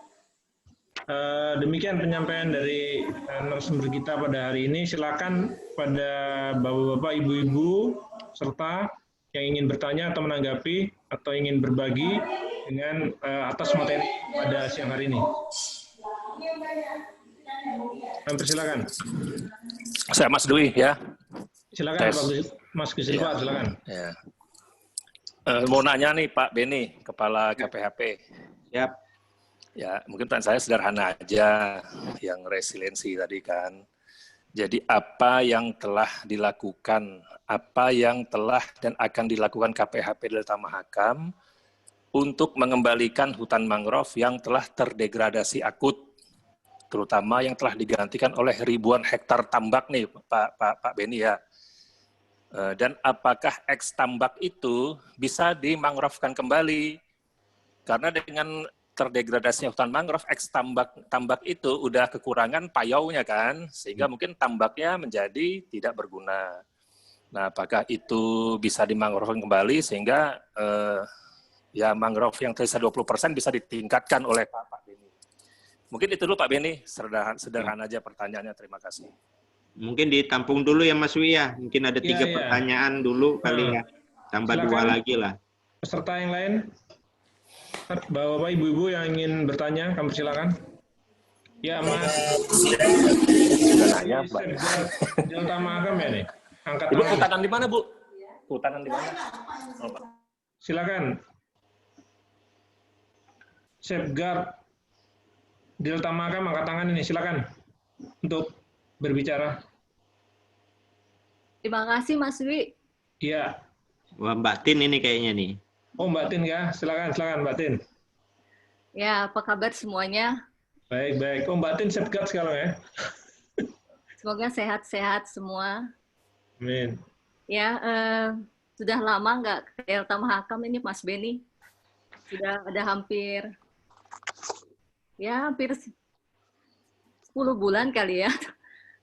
Speaker 3: Demikian penyampaian dari narasumber kita pada hari ini. Silakan pada bapak-bapak, ibu-ibu, serta yang ingin bertanya atau menanggapi atau ingin berbagi dengan atas materi pada siang hari ini. Silakan.
Speaker 1: Saya Mas Dwi ya.
Speaker 3: Silakan Mas Gus Silva, silakan.
Speaker 1: Ya. Mau nanya nih Pak Beni, Kepala KPHP.
Speaker 2: Siap.
Speaker 1: Ya, mungkin pertanyaan saya sederhana aja, yang resiliensi tadi kan. Jadi apa yang telah dilakukan, apa yang telah dan akan dilakukan KPHP Delta Mahakam untuk mengembalikan hutan mangrove yang telah terdegradasi akut, terutama yang telah digantikan oleh ribuan hektar tambak nih Pak Beni ya. Dan apakah eks tambak itu bisa dimangrovkan kembali? Karena dengan terdegradasinya hutan mangrove, eks tambak itu udah kekurangan payaunya kan, sehingga mungkin tambaknya menjadi tidak berguna. Nah, apakah itu bisa dimangrovkan kembali sehingga ya mangrove yang tersisa 20% bisa ditingkatkan oleh Pak Beni? Mungkin itu dulu Pak Beni, sederhana aja pertanyaannya, terima kasih.
Speaker 2: Mungkin ditampung dulu ya Mas Wi ya, mungkin ada 3 pertanyaan dulu kali ya, tambah silakan 2 lagi lah.
Speaker 3: Peserta yang lain, Bapak-bapak, ibu-ibu yang ingin bertanya, kami silakan. Ya, Mas.
Speaker 1: Sudah nanya, Pak.
Speaker 3: Delta Mahakam ya nih. Angkat
Speaker 1: Ibu tangan di mana, Bu? Tangan di mana? Oh, Pak.
Speaker 3: Silakan. Safeguard Delta Mahakam, angkat tangan ini, silakan untuk berbicara.
Speaker 4: Terima kasih, Mas Dwi.
Speaker 3: Iya.
Speaker 2: Wah, Mbak Tin ini kayaknya nih.
Speaker 3: Oh, Mbak Tin ya, silakan Mbak Tin.
Speaker 4: Ya, apa kabar semuanya?
Speaker 3: Baik. Oh, Mbak Tin safeguard sekarang ya.
Speaker 4: Semoga sehat-sehat semua.
Speaker 3: Amin.
Speaker 4: Ya, sudah lama nggak ke Delta Mahakam ini Mas Beni. Sudah ada hampir 10 bulan kali ya.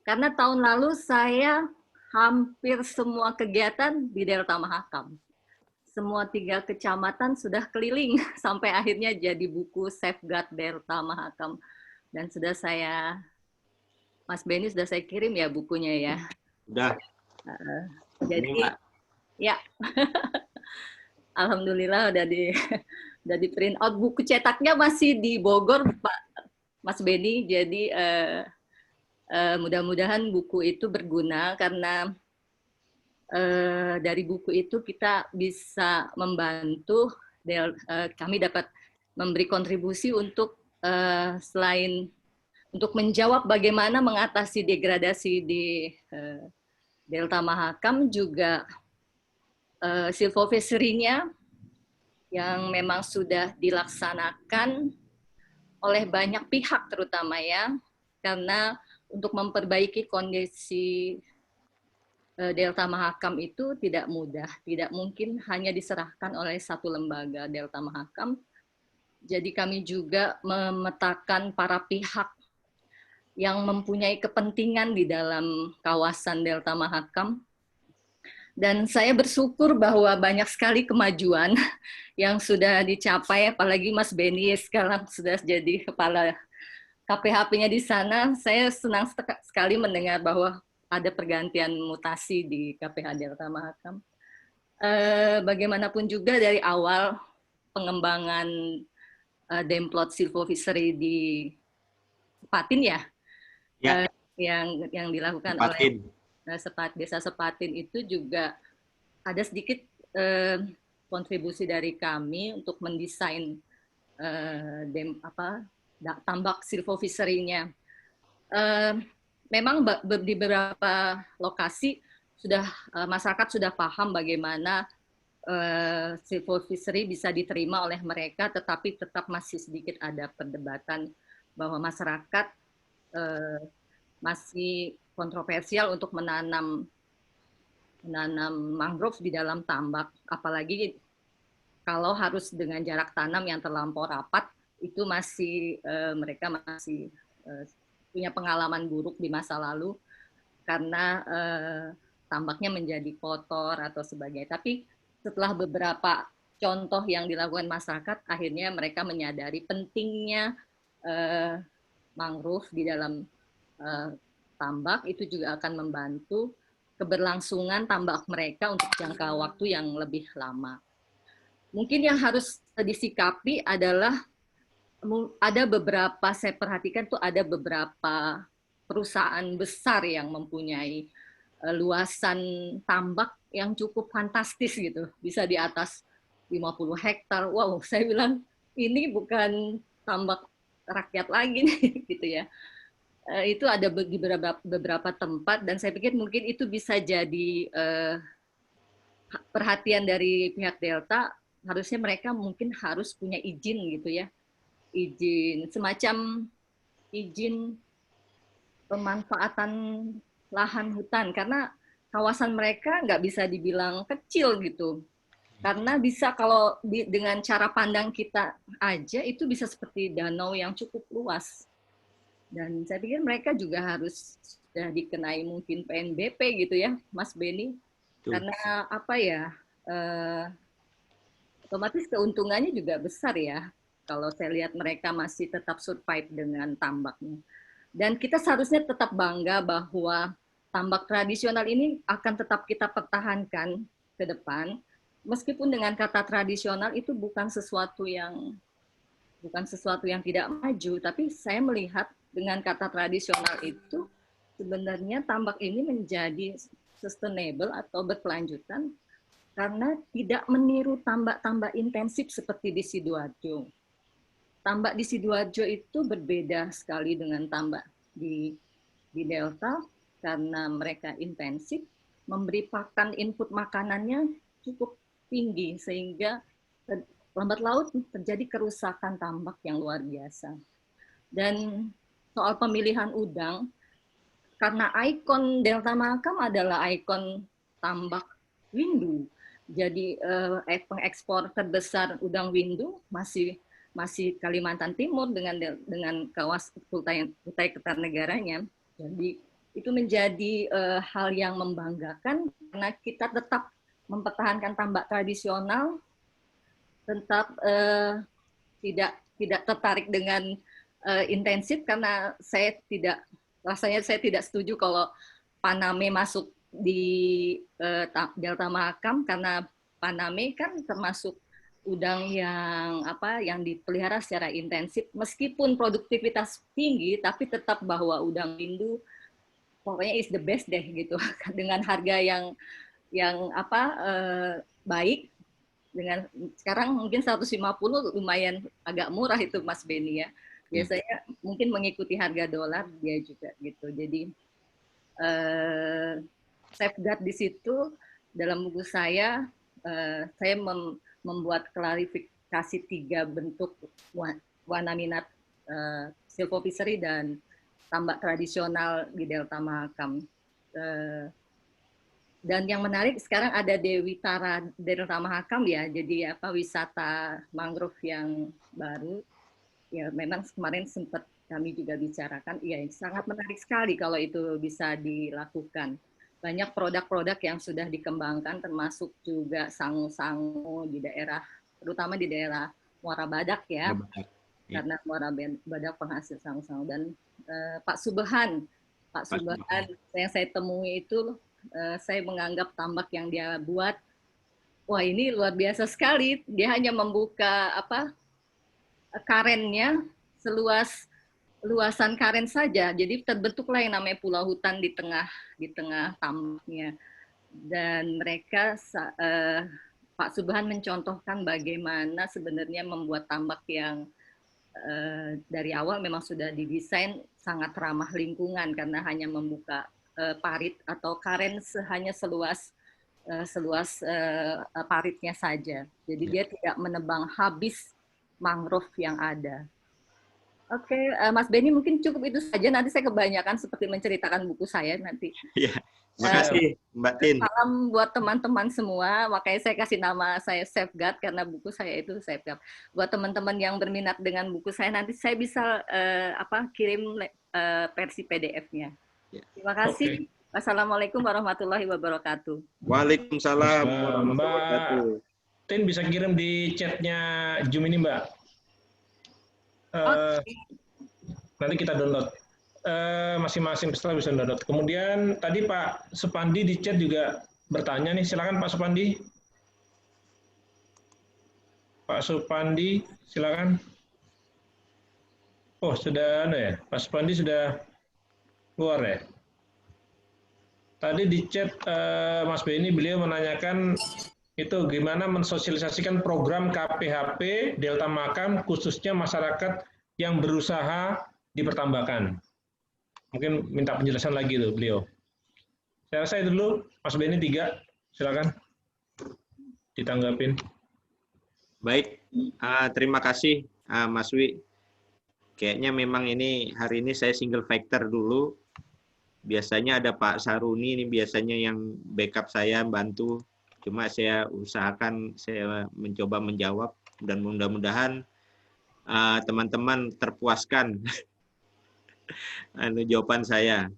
Speaker 4: Karena tahun lalu saya hampir semua kegiatan di Delta Mahakam. Semua 3 kecamatan sudah keliling sampai akhirnya jadi buku Safeguard Delta Mahakam. Dan Mas Beni sudah saya kirim ya bukunya ya.
Speaker 2: Sudah.
Speaker 4: Jadi
Speaker 2: Ini, Mbak.
Speaker 4: ya, alhamdulillah udah di print out. Buku cetaknya masih di Bogor, Pak Mas Beni. Jadi mudah-mudahan buku itu berguna karena dari buku itu kita bisa membantu, kami dapat memberi kontribusi untuk selain untuk menjawab bagaimana mengatasi degradasi di Delta Mahakam, juga silvofishery-nya yang memang sudah dilaksanakan oleh banyak pihak terutama ya, karena untuk memperbaiki kondisi Delta Mahakam itu tidak mudah, tidak mungkin hanya diserahkan oleh satu lembaga Delta Mahakam. Jadi kami juga memetakan para pihak yang mempunyai kepentingan di dalam kawasan Delta Mahakam. Dan saya bersyukur bahwa banyak sekali kemajuan yang sudah dicapai, apalagi Mas Beni sekarang sudah jadi kepala KPHP-nya di sana. Saya senang sekali mendengar bahwa ada pergantian mutasi di KPH Delta Mahakam. Bagaimanapun juga dari awal pengembangan Demplot silvofishery di Sepatin ya, yang dilakukan
Speaker 2: Sepatin.
Speaker 4: oleh Desa Sepatin itu juga ada sedikit kontribusi dari kami untuk mendesain tambak silvofishery-nya. Memang di beberapa lokasi masyarakat sudah paham bagaimana silvofishery bisa diterima oleh mereka, tetapi tetap masih sedikit ada perdebatan bahwa masyarakat masih kontroversial untuk menanam mangrove di dalam tambak, apalagi kalau harus dengan jarak tanam yang terlampau rapat, itu mereka masih punya pengalaman buruk di masa lalu karena tambaknya menjadi kotor atau sebagainya. Tapi setelah beberapa contoh yang dilakukan masyarakat, akhirnya mereka menyadari pentingnya mangrove di dalam tambak. Itu juga akan membantu keberlangsungan tambak mereka untuk jangka waktu yang lebih lama. Mungkin yang harus disikapi adalah saya perhatikan tuh ada beberapa perusahaan besar yang mempunyai luasan tambak yang cukup fantastis gitu, bisa di atas 50 hektar. Wow, saya bilang ini bukan tambak rakyat lagi nih, gitu ya. Itu ada di beberapa tempat, dan saya pikir mungkin itu bisa jadi perhatian dari pihak Delta. Harusnya mereka mungkin harus punya izin gitu ya, semacam izin pemanfaatan lahan hutan, karena kawasan mereka nggak bisa dibilang kecil gitu. Karena bisa kalau dengan cara pandang kita aja itu bisa seperti danau yang cukup luas. Dan saya pikir mereka juga harus sudah dikenai mungkin PNBP gitu ya, Mas Beni. Karena apa ya, otomatis keuntungannya juga besar ya, kalau saya lihat mereka masih tetap survive dengan tambaknya. Dan kita seharusnya tetap bangga bahwa tambak tradisional ini akan tetap kita pertahankan ke depan, meskipun dengan kata tradisional itu bukan sesuatu yang tidak maju, tapi saya melihat dengan kata tradisional itu sebenarnya tambak ini menjadi sustainable atau berkelanjutan karena tidak meniru tambak-tambak intensif seperti di Sidoarjo. Tambak di Sidoarjo itu berbeda sekali dengan tambak di Delta karena mereka intensif, memberi pakan input makanannya cukup tinggi sehingga lambat laut terjadi kerusakan tambak yang luar biasa. Dan soal pemilihan udang, karena ikon Delta Mahakam adalah ikon tambak windu. Jadi pengekspor terbesar udang windu masih Kalimantan Timur dengan Kutai Kertanegaranya. Jadi itu menjadi hal yang membanggakan karena kita tetap mempertahankan tambak tradisional, tetap tidak tertarik dengan intensif karena saya tidak setuju kalau Paname masuk di Delta Mahakam karena Paname kan termasuk udang yang dipelihara secara intensif meskipun produktivitas tinggi tapi tetap bahwa udang windu pokoknya is the best deh gitu dengan harga yang baik. Dengan sekarang mungkin 150 lumayan agak murah itu Mas Beni ya. Biasanya mungkin mengikuti harga dolar dia juga gitu. Jadi safeguard di situ dalam buku saya membuat klarifikasi 3 bentuk warna minat silvophysery dan tambak tradisional di Delta Mahakam. Dan yang menarik sekarang ada Dewi Tara Delta Mahakam ya, jadi wisata mangrove yang baru. Ya memang kemarin sempat kami juga bicarakan, ya sangat menarik sekali kalau itu bisa dilakukan. Banyak produk-produk yang sudah dikembangkan termasuk juga sangu-sangu di daerah, terutama di daerah Muara Badak ya. Karena Muara Badak penghasil sangu-sangu. Dan Pak Subhan yang saya temui itu saya menganggap tambak yang dia buat, wah ini luar biasa sekali. Dia hanya membuka karennya luasan karen saja. Jadi terbentuklah yang namanya pulau hutan di tengah tambaknya. Dan mereka Pak Subhan mencontohkan bagaimana sebenarnya membuat tambak yang dari awal memang sudah didesain sangat ramah lingkungan karena hanya membuka parit atau karen hanya seluas paritnya saja. Jadi dia tidak menebang habis mangrove yang ada. Oke, Mas Beni mungkin cukup itu saja. Nanti saya kebanyakan seperti menceritakan buku saya nanti.
Speaker 2: Ya, makasih Mbak Tin.
Speaker 4: Salam buat teman-teman semua. Makanya saya kasih nama saya Safeguard karena buku saya itu Safeguard. Buat teman-teman yang berminat dengan buku saya nanti saya bisa kirim versi PDF-nya. Terima kasih. Okay. Wassalamualaikum warahmatullahi wabarakatuh.
Speaker 2: Waalaikumsalam warahmatullahi wabarakatuh.
Speaker 3: Mbak Tin bisa kirim di chatnya Zoom ini Mbak. Nanti kita download. Masing-masing peserta bisa download. Kemudian tadi Pak Supandi di chat juga bertanya nih. Silakan Pak Supandi. Pak Supandi, silakan. Oh sudah ya. Pak Supandi sudah keluar ya. Tadi di chat Mas Beni beliau menanyakan itu gimana mensosialisasikan program KPHP Delta Mahakam khususnya masyarakat yang berusaha di pertambakan. Mungkin minta penjelasan lagi tuh beliau. Saya rasa itu dulu, Mas Beni 3, silakan ditanggapin.
Speaker 2: Baik, terima kasih Mas Wi. Kayaknya memang hari ini saya single factor dulu. Biasanya ada Pak Saruni ini biasanya yang backup saya bantu. Cuma saya usahakan saya mencoba menjawab dan mudah-mudahan teman-teman terpuaskan jawaban saya.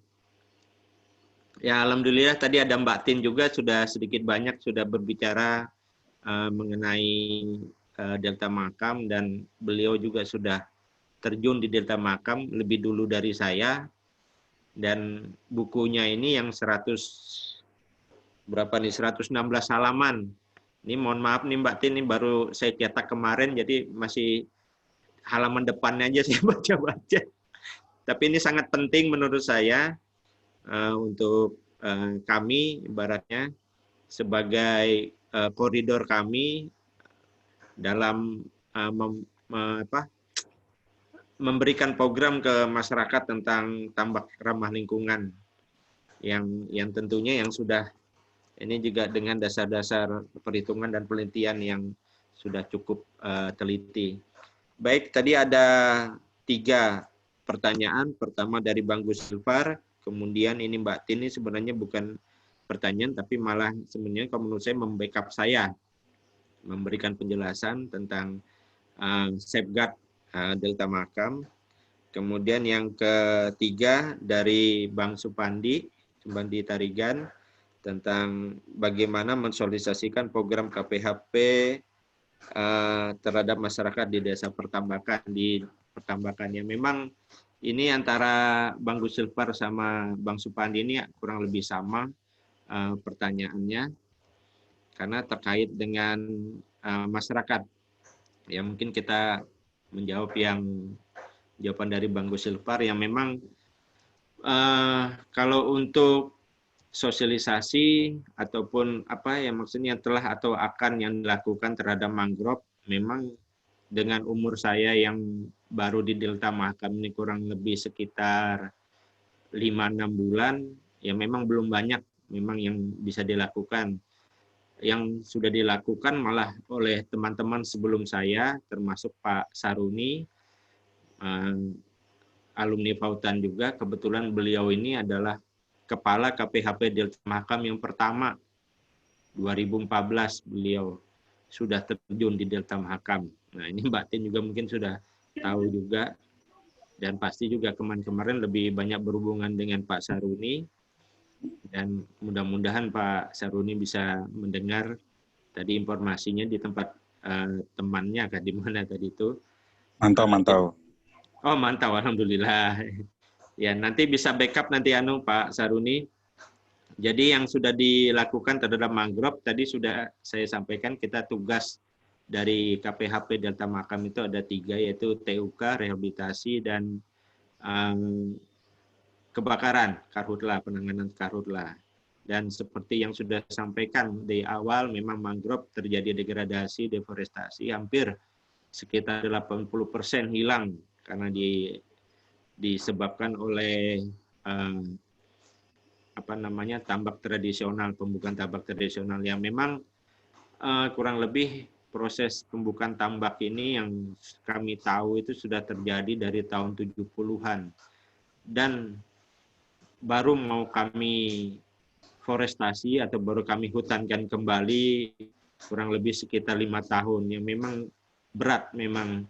Speaker 2: Ya alhamdulillah tadi ada Mbak Tin juga sudah sedikit banyak sudah berbicara mengenai Delta Mahakam dan beliau juga sudah terjun di Delta Mahakam lebih dulu dari saya. Dan bukunya ini yang 116 halaman. Ini mohon maaf nih Mbak Tin, ini baru saya cetak kemarin, jadi masih halaman depannya aja saya baca-baca. Tapi ini sangat penting menurut saya untuk kami, ibaratnya sebagai koridor kami dalam memberikan program ke masyarakat tentang tambak ramah lingkungan yang tentunya yang sudah ini juga dengan dasar-dasar perhitungan dan penelitian yang sudah cukup teliti. Baik, tadi ada 3 pertanyaan. Pertama dari Bang Gus Silvar, Kemudian ini Mbak Tin ini sebenarnya bukan pertanyaan, tapi malah sebenarnya kalau menurut saya membackup saya, memberikan penjelasan tentang safeguard Delta Mahakam. Kemudian yang ketiga dari Bang Supandi Tarigan, tentang bagaimana mensosialisasikan program KPHP terhadap masyarakat di desa pertambakan, yang memang ini antara Bang Gus Silvar sama Bang Supandi ini kurang lebih sama pertanyaannya, karena terkait dengan masyarakat. Ya mungkin kita menjawab yang jawaban dari Bang Gus Silvar yang memang kalau untuk sosialisasi ataupun apa yang maksudnya telah atau akan yang dilakukan terhadap mangrove, memang dengan umur saya yang baru di Delta Mahakam ini kurang lebih sekitar 5-6 bulan, ya memang belum banyak memang yang bisa dilakukan. Yang sudah dilakukan malah oleh teman-teman sebelum saya, termasuk Pak Saruni, alumni Pautan juga. Kebetulan beliau ini adalah Kepala KPHP Delta Mahakam yang pertama. 2014 beliau sudah terjun di Delta Mahakam. Nah ini Mbak Tin juga mungkin sudah tahu juga. Dan pasti juga kemarin lebih banyak berhubungan dengan Pak Saruni. Dan mudah-mudahan Pak Saruni bisa mendengar tadi informasinya di tempat temannya, di mana tadi itu.
Speaker 5: Mantau.
Speaker 2: Oh mantap, alhamdulillah. Ya nanti bisa backup nanti Pak Saruni. Jadi yang sudah dilakukan terhadap mangrove tadi sudah saya sampaikan, kita tugas dari KPHP Delta Mahakam itu ada 3, yaitu TUK, rehabilitasi, dan kebakaran, karhutla, penanganan karhutla. Dan seperti yang sudah disampaikan di awal, memang mangrove terjadi degradasi, deforestasi, hampir sekitar 80% hilang karena disebabkan oleh tambak tradisional, pembukaan tambak tradisional yang memang kurang lebih proses pembukaan tambak ini yang kami tahu itu sudah terjadi dari tahun 70-an. Dan baru mau kami forestasi atau baru kami hutankan kembali kurang lebih sekitar 5 tahun. Yang memang berat memang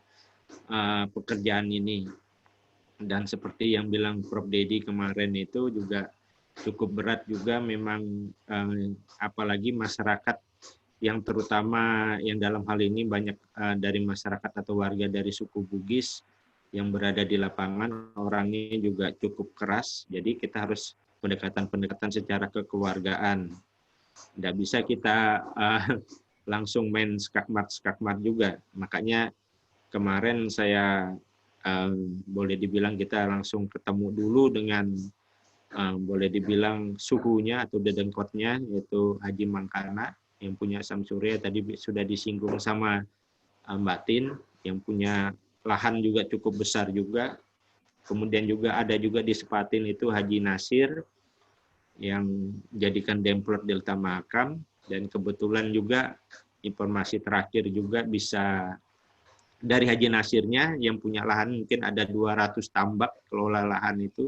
Speaker 2: pekerjaan ini. Dan seperti yang bilang Prof. Dedi kemarin itu juga cukup berat juga memang, apalagi masyarakat yang terutama yang dalam hal ini banyak dari masyarakat atau warga dari suku Bugis yang berada di lapangan, orangnya juga cukup keras. Jadi kita harus pendekatan secara kekeluargaan. Tidak bisa kita langsung main skakmat juga. Makanya kemarin saya boleh dibilang kita langsung ketemu dulu dengan boleh dibilang suhunya atau dedengkotnya, yaitu Haji Mangkana yang punya Samsurya, tadi sudah disinggung sama Mbak Tin, yang punya lahan juga cukup besar juga. Kemudian juga ada juga di Sepatin itu Haji Nasir yang jadikan Demplot Delta Mahakam, dan kebetulan juga informasi terakhir juga bisa dari Haji Nasirnya yang punya lahan mungkin ada 200 tambak kelola lahan itu,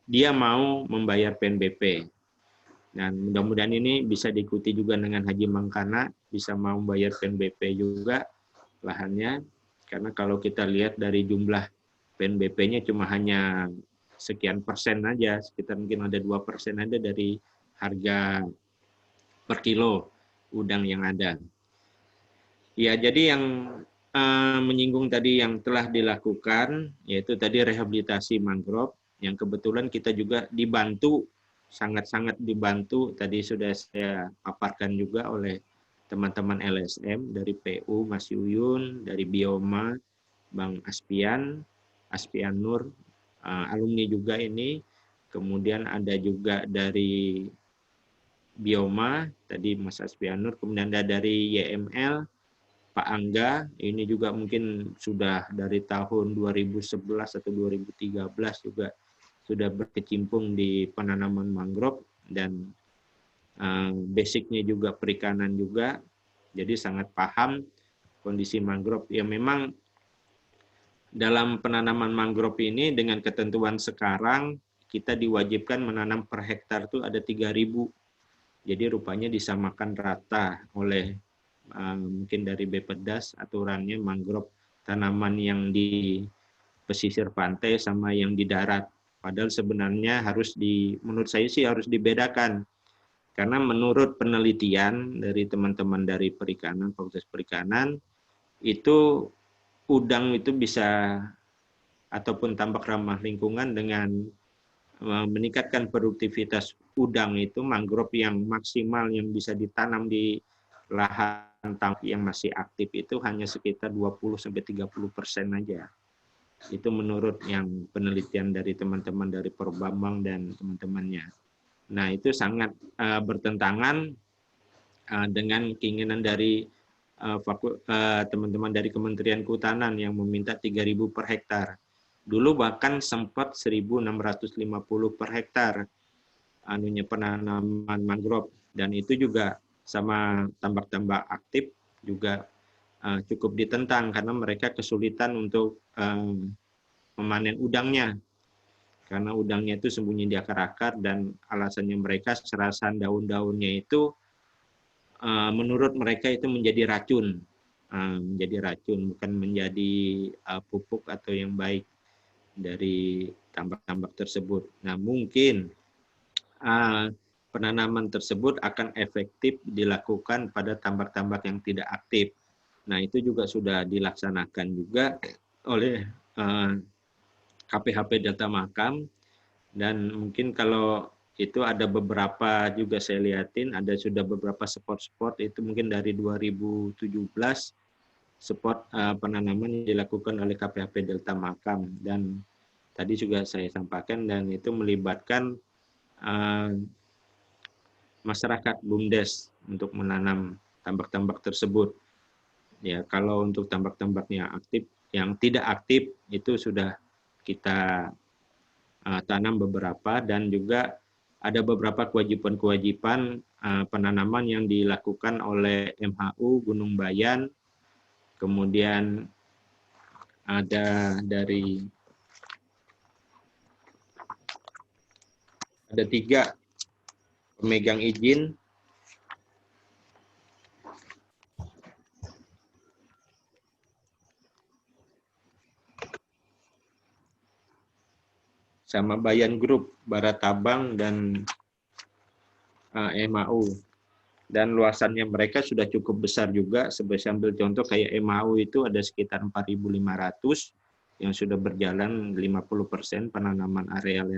Speaker 2: dia mau membayar PNBP. Dan mudah-mudahan ini bisa diikuti juga dengan Haji Mangkana, bisa mau membayar PNBP juga lahannya. Karena kalau kita lihat dari jumlah PNBP-nya cuma hanya sekian persen aja, sekitar mungkin ada 2% ada dari harga per kilo udang yang ada. Ya, jadi yang menyinggung tadi yang telah dilakukan, yaitu tadi rehabilitasi mangrove, yang kebetulan kita juga dibantu, sangat-sangat dibantu, tadi sudah saya paparkan juga oleh teman-teman LSM, dari PU, Mas Yuyun, dari Bioma, Bang Aspian Nur, alumni juga ini, kemudian ada juga dari Bioma, tadi Mas Aspian Nur, kemudian ada dari YML, Pak Angga, ini juga mungkin sudah dari tahun 2011 atau 2013 juga sudah berkecimpung di penanaman mangrove, dan basicnya juga perikanan juga, jadi sangat paham kondisi mangrove. Ya memang dalam penanaman mangrove ini dengan ketentuan sekarang kita diwajibkan menanam per hektar tuh ada 3.000. Jadi rupanya disamakan rata oleh mungkin dari Beppedas aturannya mangrove tanaman yang di pesisir pantai sama yang di darat. Padahal sebenarnya menurut saya sih harus dibedakan. Karena menurut penelitian dari teman-teman dari perikanan, Fakultas Perikanan, itu udang itu bisa ataupun tambak ramah lingkungan dengan meningkatkan produktivitas udang itu mangrove yang maksimal yang bisa ditanam di lahan tambak yang masih aktif itu hanya sekitar 20-30% aja. Itu menurut yang penelitian dari teman-teman dari Perbambang dan teman-temannya. Nah, itu sangat bertentangan dengan keinginan dari teman-teman dari Kementerian Kehutanan yang meminta 3.000 per hektar. Dulu bahkan sempat 1.650 per hektar penanaman mangrove, dan itu juga sama tambak-tambak aktif juga cukup ditentang karena mereka kesulitan untuk memanen udangnya. Karena udangnya itu sembunyi di akar-akar dan alasannya mereka serasan daun-daunnya itu menurut mereka itu menjadi racun. Bukan menjadi pupuk atau yang baik dari tambak-tambak tersebut. Nah, mungkin penanaman tersebut akan efektif dilakukan pada tambak-tambak yang tidak aktif. Nah, itu juga sudah dilaksanakan juga oleh KPHP Delta Mahakam, dan mungkin kalau itu ada beberapa juga saya lihatin, ada sudah beberapa spot-spot itu mungkin dari 2017 spot penanaman yang dilakukan oleh KPHP Delta Mahakam, dan tadi juga saya sampaikan dan itu melibatkan masyarakat BUMDes untuk menanam tambak-tambak tersebut. Ya, kalau untuk tambak-tambaknya aktif, yang tidak aktif itu sudah kita tanam beberapa, dan juga ada beberapa kewajiban-kewajiban penanaman yang dilakukan oleh MHU Gunung Bayan, kemudian ada 3 pemegang izin, sama Bayan Group, Baratabang, dan MAU. Dan luasannya mereka sudah cukup besar juga. Sebagai ambil contoh kayak MAU itu ada sekitar 4.500 yang sudah berjalan 50% penanaman areal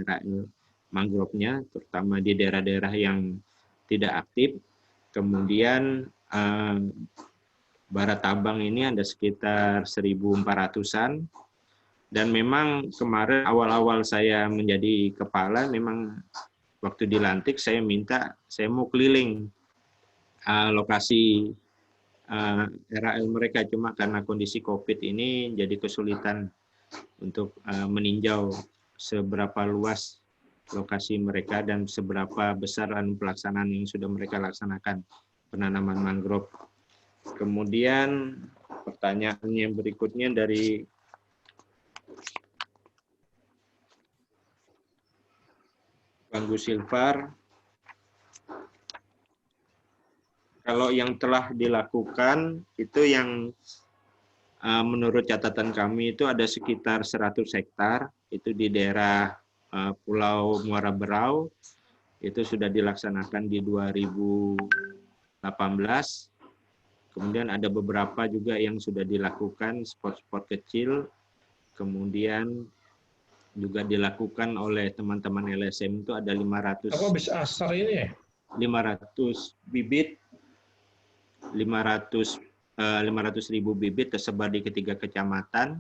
Speaker 2: mangrove-nya, terutama di daerah-daerah yang tidak aktif. Kemudian Baratabang ini ada sekitar 1.400-an. Dan memang kemarin awal-awal saya menjadi kepala, memang waktu dilantik saya mau keliling lokasi RAL mereka, cuma karena kondisi COVID ini jadi kesulitan untuk meninjau seberapa luas lokasi mereka dan seberapa besar pelaksanaan yang sudah mereka laksanakan penanaman mangrove. Kemudian pertanyaan yang berikutnya dari Bang Gus Silvar, kalau yang telah dilakukan itu yang menurut catatan kami itu ada sekitar 100 hektar, itu di daerah Pulau Muara Berau, itu sudah dilaksanakan di 2018. Kemudian ada beberapa juga yang sudah dilakukan spot-spot kecil, kemudian juga dilakukan oleh teman-teman LSM itu ada 500 bibit, 500.000 bibit tersebar di ketiga kecamatan.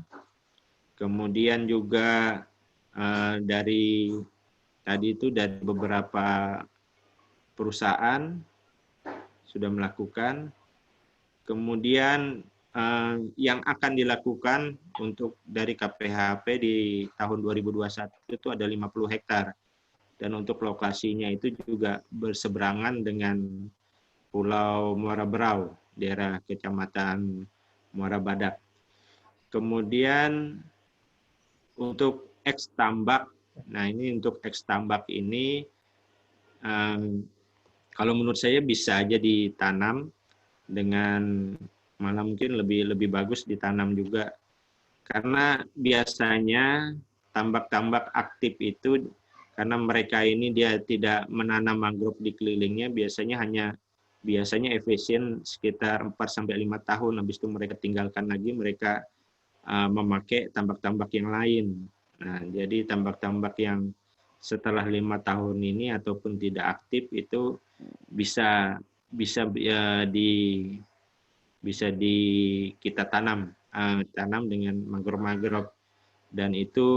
Speaker 2: Kemudian juga dari beberapa perusahaan sudah melakukan. Kemudian yang akan dilakukan untuk dari KPHP di tahun 2021 itu ada 50 hektar. Dan untuk lokasinya itu juga berseberangan dengan Pulau Muara Berau, daerah Kecamatan Muara Badak. Kemudian untuk eks tambak Nah, ini untuk eks tambak ini, kalau menurut saya bisa aja ditanam dengan, malah mungkin lebih bagus ditanam juga. Karena biasanya tambak-tambak aktif itu, karena mereka ini dia tidak menanam mangrove di kelilingnya, biasanya efisien sekitar 4-5 tahun, habis itu mereka tinggalkan lagi, mereka memakai tambak-tambak yang lain. Nah, jadi tambak-tambak yang setelah 5 tahun ini ataupun tidak aktif itu bisa bisa kita tanam dengan mangrove-mangrove, dan itu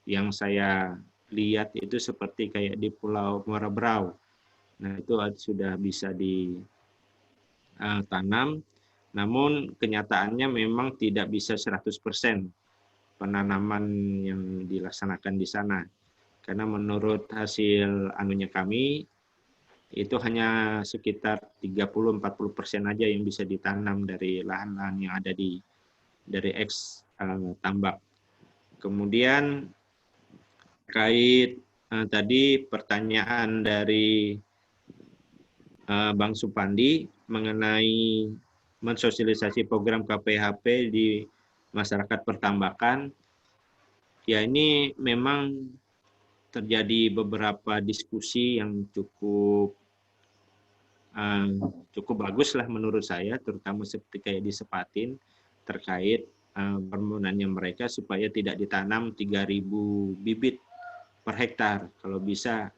Speaker 2: yang saya lihat itu seperti kayak di Pulau Muara Brau. Nah, itu sudah bisa ditanam, namun kenyataannya memang tidak bisa 100% penanaman yang dilaksanakan di sana. Karena menurut hasil kami, itu hanya sekitar 30-40% aja yang bisa ditanam dari lahan-lahan yang ada dari eks tambak. Kemudian terkait tadi pertanyaan dari Bang Supandi mengenai mensosialisasi program KPHP di masyarakat pertambakan, ya ini memang terjadi beberapa diskusi yang cukup bagus lah menurut saya, terutama seperti kayak di Sepatin terkait permohonannya mereka supaya tidak ditanam 3.000 bibit per hektar. Kalau bisa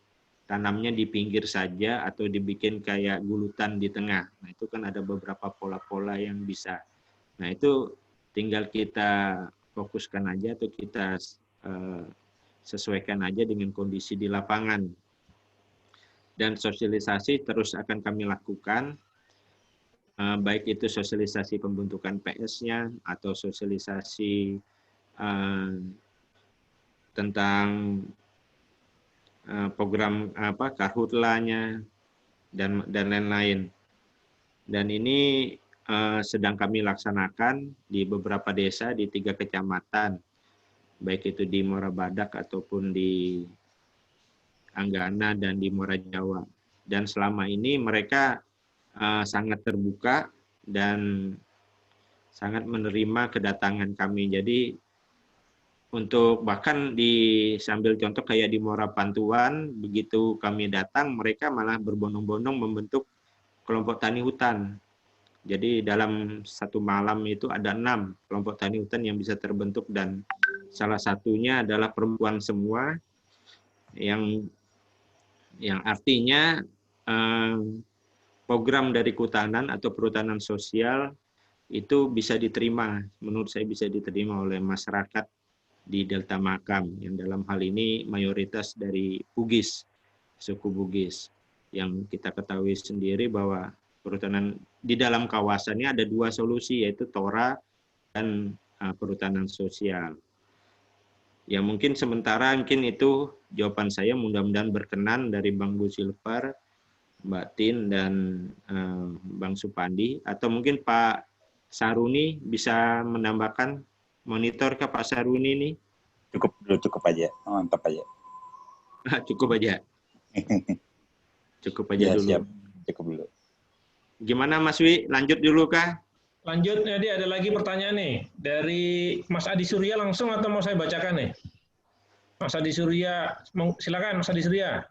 Speaker 2: tanamnya di pinggir saja atau dibikin kayak gulutan di tengah. Nah, itu kan ada beberapa pola-pola yang bisa. Nah, itu tinggal kita fokuskan aja atau kita sesuaikan aja dengan kondisi di lapangan. Dan sosialisasi terus akan kami lakukan, baik itu sosialisasi pembentukan PS-nya atau sosialisasi tentang program karhutla-nya dan lain-lain. Dan ini sedang kami laksanakan di beberapa desa di 3 kecamatan, baik itu di Muara Badak ataupun di Anggana dan di Muara Jawa. Dan selama ini mereka sangat terbuka dan sangat menerima kedatangan kami. Jadi untuk bahkan sambil contoh kayak di Muara Pantuan, begitu kami datang, mereka malah berbondong-bondong membentuk kelompok tani hutan. Jadi dalam satu malam itu ada 6 kelompok tani hutan yang bisa terbentuk, dan salah satunya adalah perempuan semua, yang artinya program dari kehutanan atau perhutanan sosial itu bisa diterima, menurut saya bisa diterima oleh masyarakat di Delta Makam, yang dalam hal ini mayoritas dari Bugis, suku Bugis, yang kita ketahui sendiri bahwa perhutanan di dalam kawasannya ada 2 solusi, yaitu TORA dan perhutanan sosial. Ya mungkin sementara itu jawaban saya, mudah-mudahan berkenan dari Bang Bu Silver, Mbak Tin, dan Bang Supandi. Atau mungkin Pak Saruni bisa menambahkan, monitor ke Pak Saruni ini?
Speaker 5: Cukup aja, mantap aja.
Speaker 2: Cukup aja. Cukup aja
Speaker 5: Ya,
Speaker 2: dulu.
Speaker 5: siap. Cukup dulu.
Speaker 2: Gimana Mas Wi, lanjut dulu kah?
Speaker 3: Lanjut, jadi ada lagi pertanyaan nih dari Mas Adi Surya langsung atau mau saya bacakan nih? Mas Adi Surya, silakan Mas Adi Surya.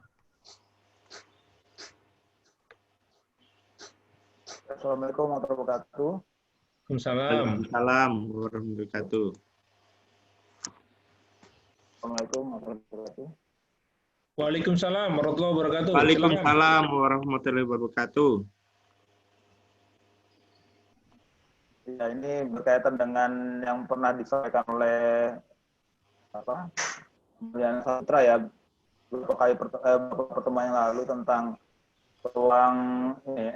Speaker 6: Assalamualaikum warahmatullahi wabarakatuh.
Speaker 3: Waalaikumsalam.
Speaker 2: Waalaikumsalam warahmatullahi wabarakatuh.
Speaker 6: Assalamualaikum warahmatullahi wabarakatuh.
Speaker 3: Waalaikumsalam warahmatullahi wabarakatuh.
Speaker 2: Waalaikumsalam warahmatullahi wabarakatuh.
Speaker 6: Ya, ini berkaitan dengan yang pernah disampaikan oleh Mulyana Saputra ya, beberapa pertemuan yang lalu tentang peluang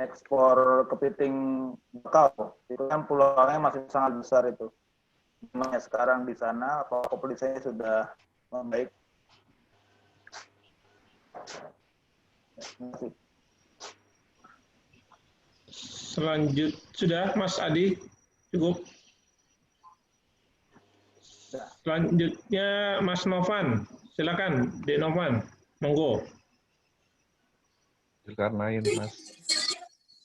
Speaker 6: ekspor kepiting bakau. Itu kan peluangnya masih sangat besar itu. Memangnya sekarang di sana apa kondisinya sudah membaik?
Speaker 3: Sudah Mas Adi, cukup. Selanjutnya Mas Novan, silakan Dek Novan, monggo.
Speaker 7: Zulkarnain, Mas.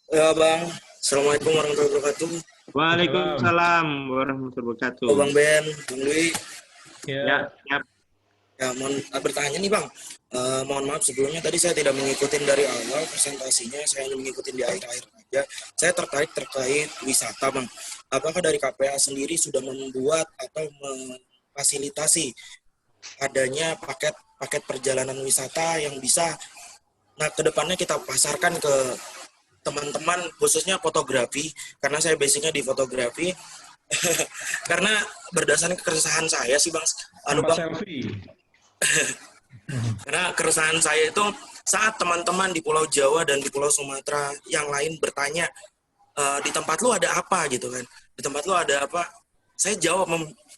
Speaker 8: Ya Bang, Assalamualaikum warahmatullahi wabarakatuh.
Speaker 2: Waalaikumsalam warahmatullahi wabarakatuh.
Speaker 8: Oh, Bang Ben, Bang Dwi.
Speaker 2: Ya, siap.
Speaker 8: Ya, mohon bertanya nih Bang. Mohon maaf sebelumnya tadi saya tidak mengikuti dari awal presentasinya, saya hanya mengikuti di akhir-akhir aja. Saya tertarik terkait wisata Bang. Apakah dari KPA sendiri sudah membuat atau memfasilitasi adanya paket perjalanan wisata yang bisa kedepannya kita pasarkan ke teman-teman khususnya fotografi, karena saya basicnya di fotografi. Karena berdasarkan keresahan saya sih Bang, Bang,
Speaker 3: selfie.
Speaker 8: karena keresahan saya itu saat teman-teman di Pulau Jawa dan di Pulau Sumatera yang lain bertanya, di tempat lu ada apa gitu kan, di tempat lu ada apa, saya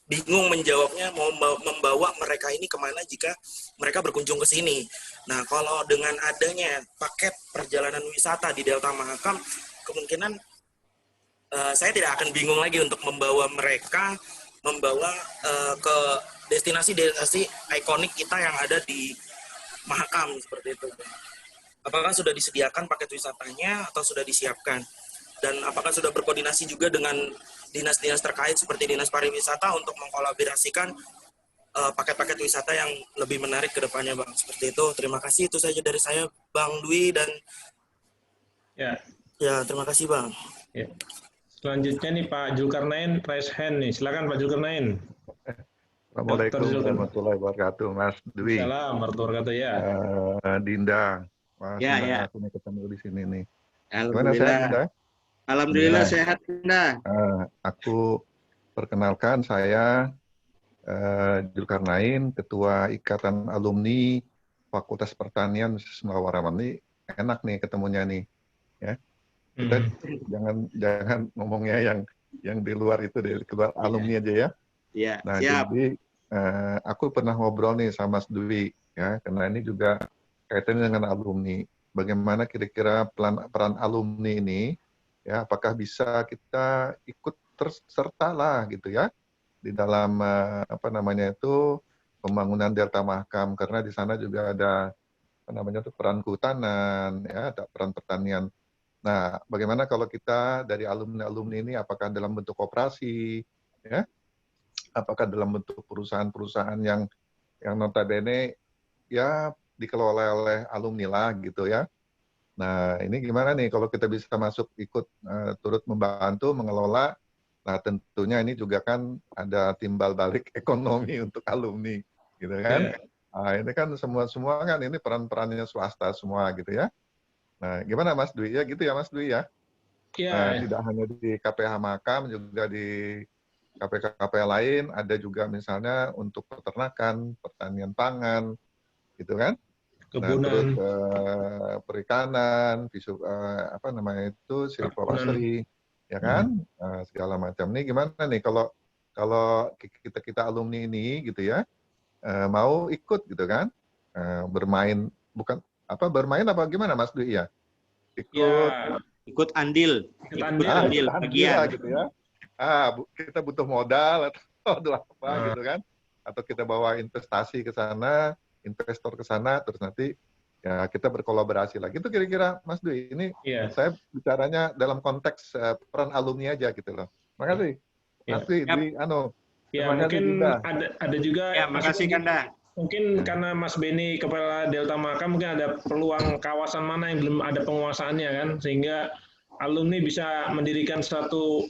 Speaker 8: bingung menjawabnya, mau membawa mereka ini kemana jika mereka berkunjung ke sini. Nah, kalau dengan adanya paket perjalanan wisata di Delta Mahakam, kemungkinan saya tidak akan bingung lagi untuk membawa mereka, ke destinasi-destinasi ikonik kita yang ada di Mahakam, seperti itu. Apakah sudah disediakan paket wisatanya atau sudah disiapkan? Dan apakah sudah berkoordinasi juga dengan dinas-dinas terkait seperti Dinas Pariwisata untuk mengkolaborasikan paket-paket wisata yang lebih menarik ke depannya Bang? Seperti itu. Terima kasih, itu saja dari saya Bang Dwi, dan ya terima kasih Bang.
Speaker 3: Ya. Selanjutnya nih Pak Zulkarnain raise hand nih. Silakan Pak Zulkarnain.
Speaker 7: Assalamualaikum warahmatullahi wabarakatuh, Mas Dwi.
Speaker 3: Assalamualaikum warahmatullahi wabarakatuh ya.
Speaker 7: Dinda, Mas,
Speaker 2: Ya.
Speaker 7: aku nih ketemu di sini nih.
Speaker 2: Alhamdulillah.
Speaker 7: Gimana sehat, Dinda?
Speaker 2: Alhamdulillah
Speaker 7: Ya.
Speaker 2: sehat, Dinda.
Speaker 7: Aku perkenalkan, saya Zulkarnain, Ketua Ikatan Alumni Fakultas Pertanian Semua Waraman. Ini enak nih ketemunya nih, ya. Kita jangan ngomongnya yang di luar itu, di luar alumni aja ya.
Speaker 2: Iya,
Speaker 7: Nah,
Speaker 2: siap.
Speaker 7: jadi aku pernah ngobrol nih sama Mas Dwi, ya, karena ini juga kaitannya dengan alumni. Bagaimana kira-kira peran alumni ini, ya, apakah bisa kita ikut serta lah gitu ya di dalam pembangunan Delta Mahakam, karena di sana juga ada peran kehutanan, ya, ada peran pertanian. Nah, bagaimana kalau kita dari alumni-alumni ini, apakah dalam bentuk koperasi, ya, apakah dalam bentuk perusahaan-perusahaan yang notabene ya dikelola oleh alumni lah gitu ya. Nah, ini gimana nih kalau kita bisa masuk ikut turut membantu mengelola. Nah, tentunya ini juga kan ada timbal balik ekonomi untuk alumni gitu kan. Nah, ini kan semua kan ini peran-perannya swasta semua gitu ya. Nah, gimana Mas Dwi ya, gitu ya Mas Dwi ya? Nah, tidak hanya di KPH Mahakam, juga di KPK lain, ada juga misalnya untuk peternakan, pertanian pangan, gitu kan?
Speaker 3: Kebunan.
Speaker 7: Nah, terus perikanan, silviculture, ya kan? Segala macam. Ini gimana nih kalau kita alumni ini gitu ya, mau ikut gitu kan? Bermain, bermain apa gimana Mas Dwi ya?
Speaker 2: Ikut andil bagian
Speaker 7: gitu ya. Kita butuh modal atau apa gitu kan? Atau kita bawa investasi ke sana, investor ke sana, terus nanti ya kita berkolaborasi lagi. Itu kira-kira Mas Dwi. Ini saya bicaranya dalam konteks peran alumni aja gitu loh. Makasih. Mas Dwi,
Speaker 3: Ya, mungkin ada juga.
Speaker 2: Ya, makasih Kanda.
Speaker 3: Mungkin karena Mas Beni Kepala Delta Mahakam, mungkin ada peluang kawasan mana yang belum ada penguasaannya kan, sehingga alumni bisa mendirikan satu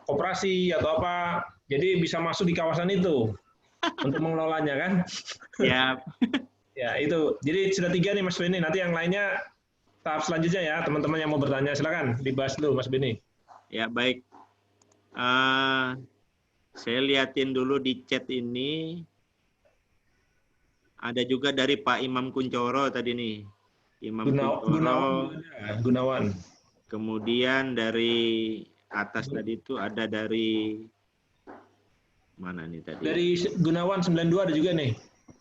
Speaker 3: koperasi atau apa, jadi bisa masuk di kawasan itu untuk mengelolanya kan.
Speaker 2: Ya.
Speaker 3: Ya itu. Jadi sudah 3 nih Mas Beni. Nanti yang lainnya tahap selanjutnya ya, teman-teman yang mau bertanya silakan dibahas dulu Mas Beni.
Speaker 2: Ya baik. Saya liatin dulu di chat ini. Ada juga dari Pak Imam Kuncoro tadi nih.
Speaker 3: Gunawan.
Speaker 2: Kemudian dari atas tadi itu ada dari mana nih tadi?
Speaker 3: Dari Gunawan 92 ada juga nih.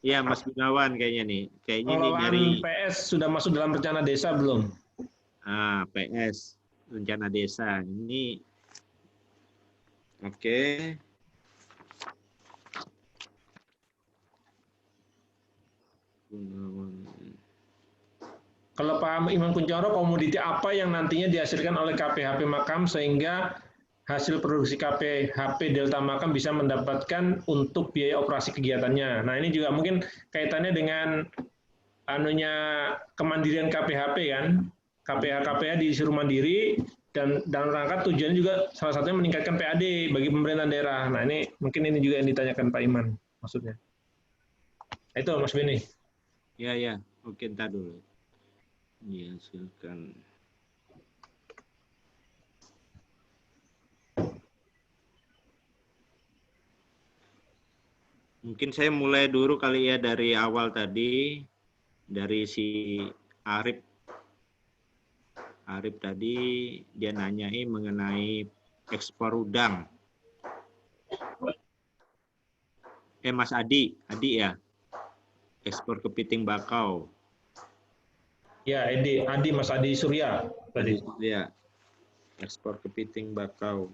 Speaker 2: Iya, Mas Gunawan kayaknya nih. Kayaknya ini dari
Speaker 3: PS sudah masuk dalam rencana desa belum?
Speaker 2: PS rencana desa. Ini oke.
Speaker 3: Kalau Pak Imam Kunchoro, komoditi apa yang nantinya dihasilkan oleh KPHP Makam sehingga hasil produksi KPHP Delta Makam bisa mendapatkan untuk biaya operasi kegiatannya. Nah, ini juga mungkin kaitannya dengan kemandirian KPHP kan. KPH disuruh mandiri dan dalam rangka tujuannya juga salah satunya meningkatkan PAD bagi pemerintahan daerah. Nah, ini mungkin ini juga yang ditanyakan Pak Iman maksudnya. Itu Mas Beni.
Speaker 2: Ya. Oke, ntar dulu. Ya, silakan. Mungkin saya mulai dulu kali ya dari awal tadi, dari si Arif. Arif tadi dia nanyai mengenai ekspor udang. Mas Adi ya, ekspor kepiting bakau.
Speaker 3: Ya, Adi Mas Adi Surya tadi.
Speaker 2: Ya, ekspor kepiting bakau.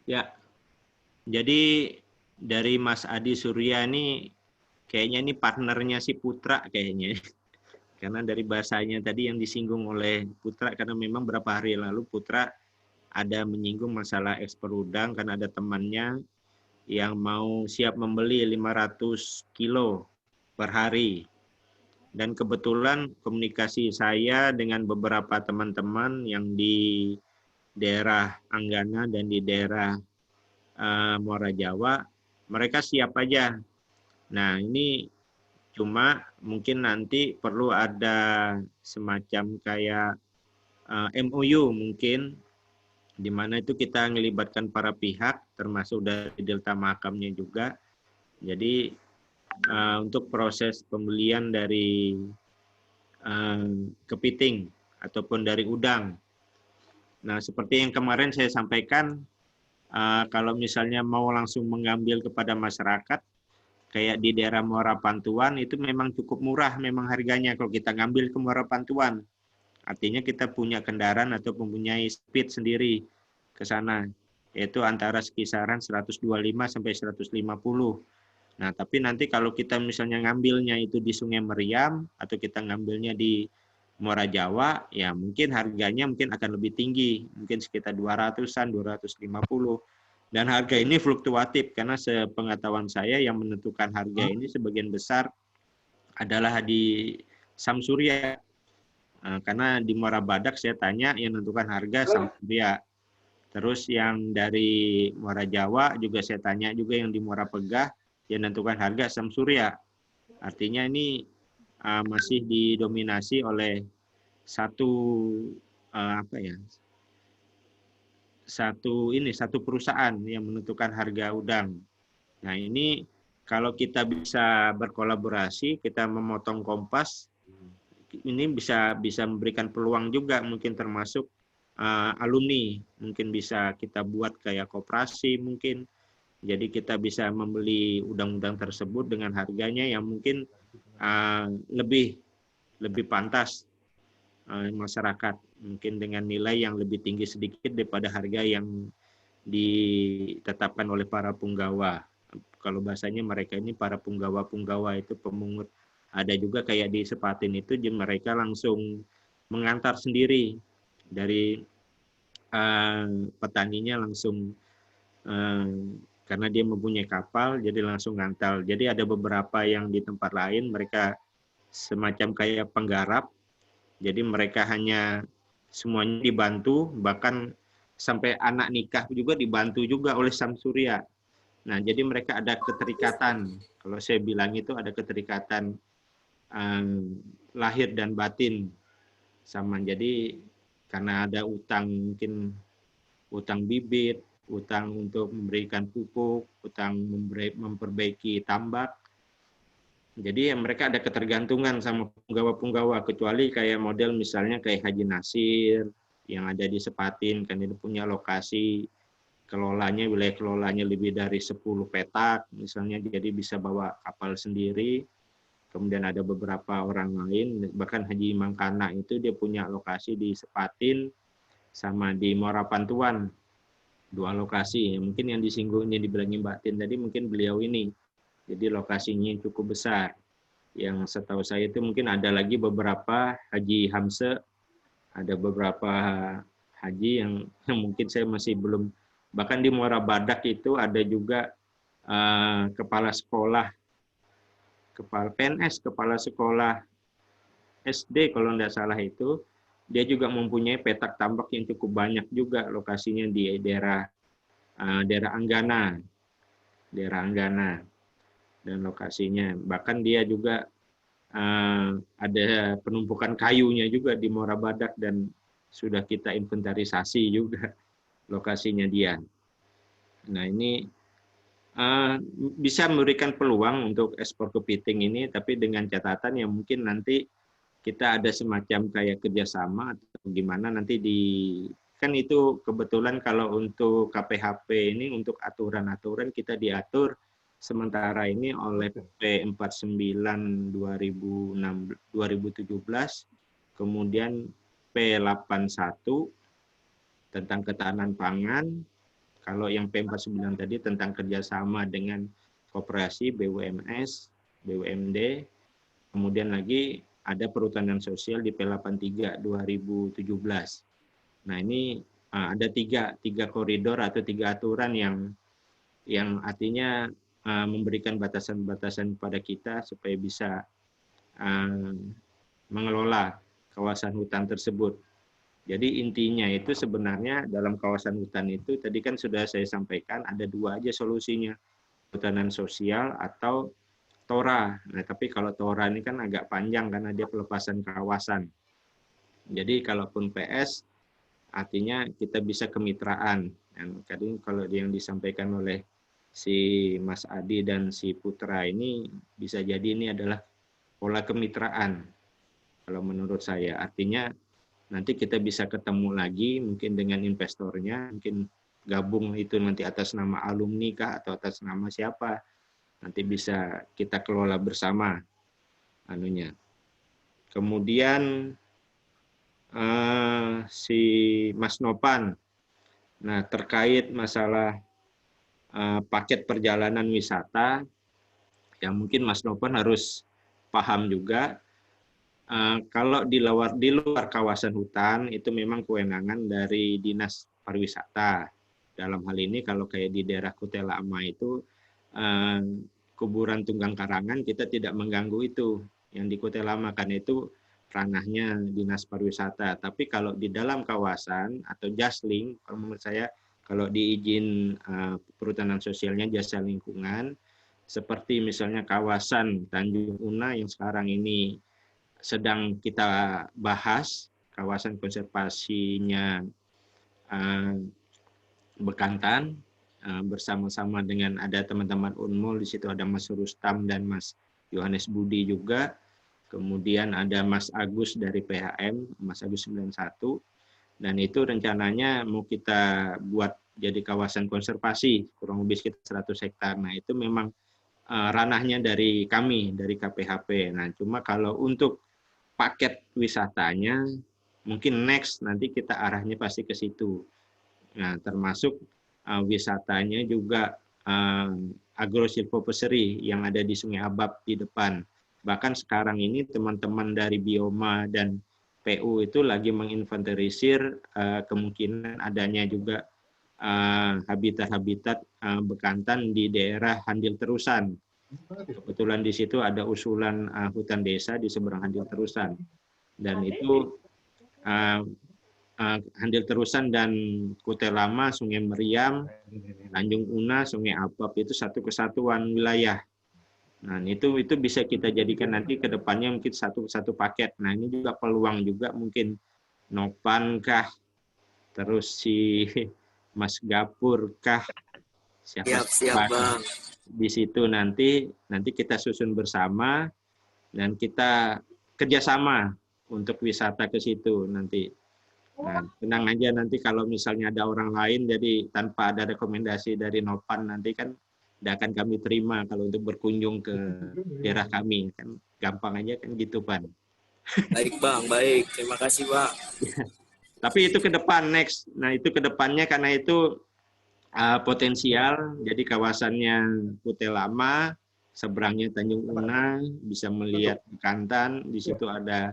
Speaker 2: Ya, jadi dari Mas Adi Surya ini kayaknya ini partnernya si Putra kayaknya. Karena dari bahasanya tadi yang disinggung oleh Putra, karena memang beberapa hari lalu Putra ada menyinggung masalah ekspor udang karena ada temannya yang mau siap membeli 500 kilo per hari. Dan kebetulan komunikasi saya dengan beberapa teman-teman yang di daerah Anggana dan di daerah Muara Jawa, mereka siap aja. Nah, ini cuma mungkin nanti perlu ada semacam kayak MOU mungkin, di mana itu kita melibatkan para pihak, termasuk dari Delta Makamnya juga. Jadi untuk proses pembelian dari kepiting ataupun dari udang. Nah, seperti yang kemarin saya sampaikan, kalau misalnya mau langsung mengambil kepada masyarakat, kayak di daerah Muara Pantuan itu memang cukup murah memang harganya kalau kita ngambil ke Muara Pantuan. Artinya kita punya kendaraan atau mempunyai speed sendiri ke sana, yaitu antara kisaran 125 sampai 150. Nah, tapi nanti kalau kita misalnya ngambilnya itu di Sungai Meriam atau kita ngambilnya di Muara Jawa, ya mungkin harganya mungkin akan lebih tinggi, mungkin sekitar 200-an, 250. Dan harga ini fluktuatif karena sepengetahuan saya yang menentukan harga ini sebagian besar adalah di Samsurya. Karena di Muara Badak saya tanya yang menentukan harga Samsurya. Terus yang dari Muara Jawa juga saya tanya juga yang di Muara Pegah yang menentukan harga Samsurya. Artinya ini masih didominasi oleh satu satu perusahaan yang menentukan harga udang. Nah, ini kalau kita bisa berkolaborasi, kita memotong kompas, ini bisa memberikan peluang juga mungkin termasuk alumni, mungkin bisa kita buat kayak koperasi mungkin. Jadi kita bisa membeli udang-udang tersebut dengan harganya yang mungkin lebih pantas masyarakat, mungkin dengan nilai yang lebih tinggi sedikit daripada harga yang ditetapkan oleh para punggawa. Kalau bahasanya mereka ini para punggawa itu pemungut. Ada juga kayak di Sepatin itu mereka langsung mengantar sendiri dari petaninya langsung karena dia mempunyai kapal jadi langsung ngantar. Jadi ada beberapa yang di tempat lain mereka semacam kayak penggarap. Jadi mereka hanya semuanya dibantu, bahkan sampai anak nikah juga dibantu juga oleh Samsurya. Nah, jadi mereka ada keterikatan. Kalau saya bilang itu ada keterikatan lahir dan batin sama. Jadi karena ada utang, mungkin utang bibit, utang untuk memberikan pupuk, utang memperbaiki tambak. Jadi mereka ada ketergantungan sama punggawa-punggawa, kecuali kayak model misalnya kayak Haji Nasir yang ada di Sepatin, kan itu punya lokasi wilayah kelolanya lebih dari 10 petak misalnya, jadi bisa bawa kapal sendiri. Kemudian ada beberapa orang lain, bahkan Haji Mangkana itu dia punya lokasi di Sepatin, sama di Muara Pantuan, 2 lokasi. Mungkin yang disinggung, yang dibilangin Mbak Tin tadi mungkin beliau ini. Jadi lokasinya cukup besar. Yang setahu saya itu mungkin ada lagi beberapa Haji Hamse, ada beberapa haji yang mungkin saya masih belum, bahkan di Muara Badak itu ada juga kepala sekolah, kepala PNS, kepala sekolah SD kalau tidak salah itu, dia juga mempunyai petak tambak yang cukup banyak juga lokasinya di daerah Anggana, dan lokasinya. Bahkan dia juga ada penumpukan kayunya juga di Muara Badak dan sudah kita inventarisasi juga lokasinya dia. Nah ini bisa memberikan peluang untuk ekspor kepiting ini, tapi dengan catatan yang mungkin nanti kita ada semacam kayak kerjasama atau gimana nanti kan itu kebetulan kalau untuk KPHP ini untuk aturan-aturan kita diatur sementara ini oleh PP 49 2017, kemudian P81 tentang ketahanan pangan, kalau yang P49 tadi tentang kerjasama dengan koperasi, BUMS, BUMD, kemudian lagi ada perhutanan sosial di P83 2017. Nah ini ada tiga koridor atau 3 aturan yang artinya memberikan batasan-batasan kepada kita supaya bisa mengelola kawasan hutan tersebut. Jadi intinya itu sebenarnya dalam kawasan hutan itu tadi kan sudah saya sampaikan ada 2 aja solusinya, perhutanan sosial atau TORA. Nah, tapi kalau TORA ini kan agak panjang karena dia pelepasan kawasan. Jadi kalaupun PS artinya kita bisa kemitraan. Dan tadi kalau yang disampaikan oleh si Mas Adi dan si Putra ini bisa jadi ini adalah pola kemitraan. Kalau menurut saya artinya nanti kita bisa ketemu lagi mungkin dengan investornya, mungkin gabung itu nanti atas nama alumni kah atau atas nama siapa. Nanti bisa kita kelola bersama anunya. Kemudian si Mas Nopan, nah terkait masalah paket perjalanan wisata, yang mungkin Mas Nopan harus paham juga, kalau di luar kawasan hutan itu memang kewenangan dari Dinas Pariwisata. Dalam hal ini kalau kayak di daerah Kutai Lama itu, kuburan Tunggang Karangan kita tidak mengganggu itu yang di Kutai Lama karena itu ranahnya Dinas Pariwisata. Tapi kalau di dalam kawasan atau Jasling, kalau menurut saya kalau diizin perhutanan sosialnya jasa lingkungan, seperti misalnya kawasan Tanjung Una yang sekarang ini sedang kita bahas, kawasan konservasinya Bekantan, bersama-sama dengan ada teman-teman Unmul, di situ ada Mas Rustam dan Mas Yohanes Budi juga, kemudian ada Mas Agus dari PHM, Mas Agus 91, dan itu rencananya mau kita buat jadi kawasan konservasi, kurang lebih sekitar 100 hektar. Nah itu memang ranahnya dari kami, dari KPHP. Nah cuma kalau untuk paket wisatanya, mungkin next nanti kita arahnya pasti ke situ. Nah termasuk wisatanya juga agrosilvopeseri yang ada di Sungai Abab di depan. Bahkan sekarang ini teman-teman dari Bioma dan PU itu lagi menginventarisir kemungkinan adanya juga habitat-habitat bekantan di daerah Handil Terusan. Kebetulan di situ ada usulan hutan desa di seberang Handil Terusan. Dan itu Handil Terusan dan Kutai Lama, Sungai Meriam, Tanjung Una, Sungai Abab itu satu kesatuan wilayah. Nah, itu bisa kita jadikan nanti ke depannya mungkin satu paket. Nah, ini juga peluang juga mungkin Nopan kah, terus si Mas Gapur kah, siap Bang. Di situ nanti kita susun bersama dan kita kerjasama untuk wisata ke situ nanti. Nah, tenang aja nanti kalau misalnya ada orang lain jadi tanpa ada rekomendasi dari Nopan nanti kan tidak akan kami terima kalau untuk berkunjung ke daerah kami, kan gampang aja kan gitu Pan.
Speaker 8: Baik Bang, baik. Terima kasih Bang.
Speaker 2: Tapi itu ke depan next. Nah itu ke depannya karena itu potensial. Jadi kawasannya Kutai Lama, seberangnya Tanjung Una, bisa melihat Bekantan. Di situ ada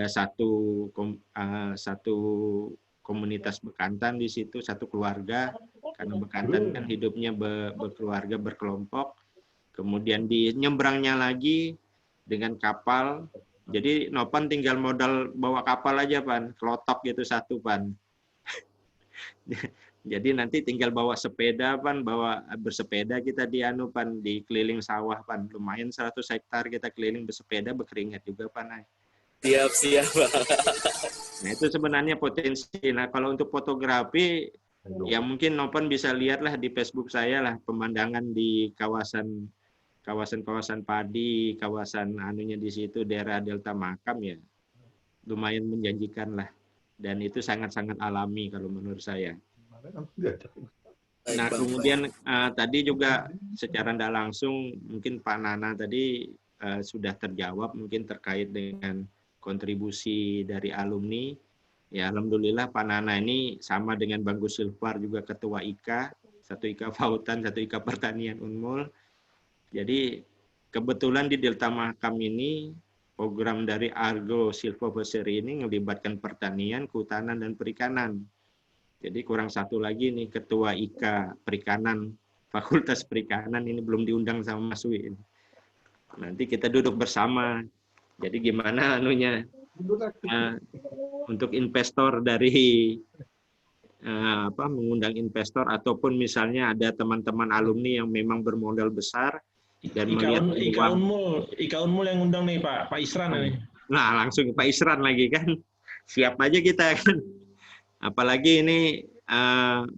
Speaker 2: satu komunitas Bekantan di situ, satu keluarga. Karena Bekantan kan hidupnya berkeluarga, berkelompok. Kemudian di nyebrangnya lagi dengan kapal. Jadi Nopan tinggal modal bawa kapal aja, Pan. Kelotok gitu satu, Pan. Jadi nanti tinggal bawa sepeda, Pan. Bersepeda kita di Pan, di keliling sawah, Pan. Lumayan 100 hektar kita keliling bersepeda, berkeringat juga, Pan.
Speaker 8: Siap.
Speaker 2: Nah itu sebenarnya potensi. Nah kalau untuk fotografi, ya mungkin Nopan bisa lihatlah di Facebook saya lah, pemandangan di kawasan padi, kawasan anunya di situ, daerah Delta Makam ya, lumayan menjanjikan lah. Dan itu sangat-sangat alami kalau menurut saya. Nah kemudian tadi juga secara tidak langsung mungkin Pak Nana tadi sudah terjawab mungkin terkait dengan kontribusi dari alumni. Ya alhamdulillah Pak Nana ini sama dengan Bang Gus Silvar juga ketua IKA, satu IKA Pautan, satu IKA Pertanian Unmul. Jadi kebetulan di Delta Makam ini program dari Argo Silvopeseri ini melibatkan pertanian, kehutanan, dan perikanan. Jadi kurang satu lagi nih ketua IKA Perikanan, Fakultas Perikanan ini belum diundang sama Mas Wi. Nanti kita duduk bersama. Jadi gimana anunya untuk investor dari mengundang investor ataupun misalnya ada teman-teman alumni yang memang bermodal besar dan melihat
Speaker 3: IKA Unmul yang undang nih Pak Isran nih.
Speaker 2: Nah langsung Pak Isran lagi kan, siap aja kita kan. Apalagi ini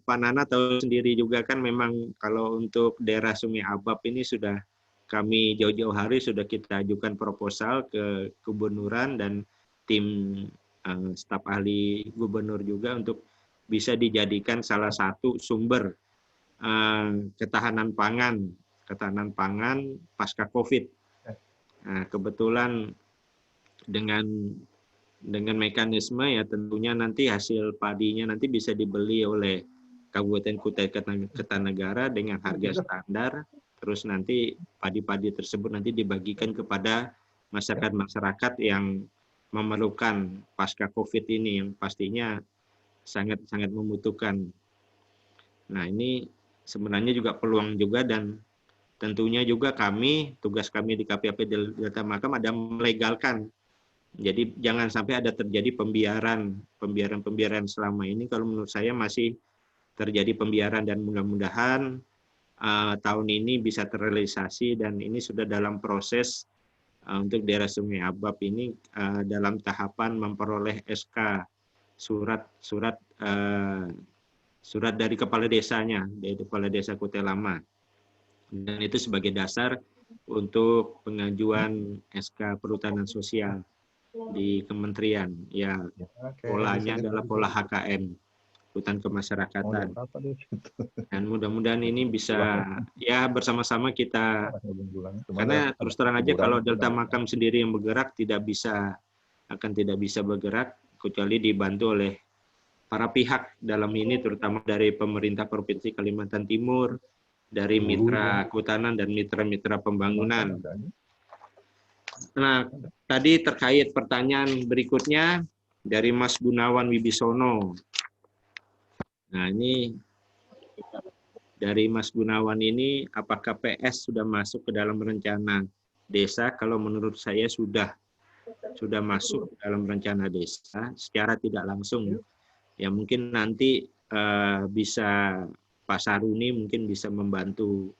Speaker 2: Pak Nana tahu sendiri juga kan memang kalau untuk daerah Sungai Abab ini sudah kami jauh-jauh hari sudah kita ajukan proposal ke gubernuran dan tim staf ahli gubernur juga untuk bisa dijadikan salah satu sumber ketahanan pangan pasca COVID. Nah, kebetulan dengan mekanisme ya tentunya nanti hasil padinya nanti bisa dibeli oleh Kabupaten Kutai Kartanegara dengan harga standar, terus nanti padi-padi tersebut nanti dibagikan kepada masyarakat yang memerlukan pasca COVID ini yang pastinya sangat-sangat membutuhkan. Nah ini sebenarnya juga peluang juga dan tentunya juga tugas kami di KPAP Delta Makam ada melegalkan. Jadi jangan sampai ada terjadi pembiaran selama ini. Kalau menurut saya masih terjadi pembiaran dan mudah-mudahan tahun ini bisa terrealisasi dan ini sudah dalam proses untuk daerah Sungai Abab ini dalam tahapan memperoleh SK surat dari kepala desanya, dari kepala desa Kutai Lama. Dan itu sebagai dasar untuk pengajuan SK Perhutanan Sosial di kementerian. Ya, polanya adalah pola HKM, hutan kemasyarakatan. Dan mudah-mudahan ini bisa ya bersama-sama kita, karena terus terang aja kalau Delta Makam sendiri yang bergerak akan tidak bisa bergerak kecuali dibantu oleh para pihak dalam ini, terutama dari pemerintah Provinsi Kalimantan Timur, dari mitra kehutanan dan mitra-mitra pembangunan. Nah, tadi terkait pertanyaan berikutnya dari Mas Gunawan Wibisono. Nah, ini dari Mas Gunawan ini, apakah PS sudah masuk ke dalam rencana desa? Kalau menurut saya sudah masuk dalam rencana desa secara tidak langsung. Ya mungkin nanti bisa Pak Saruni mungkin bisa membantu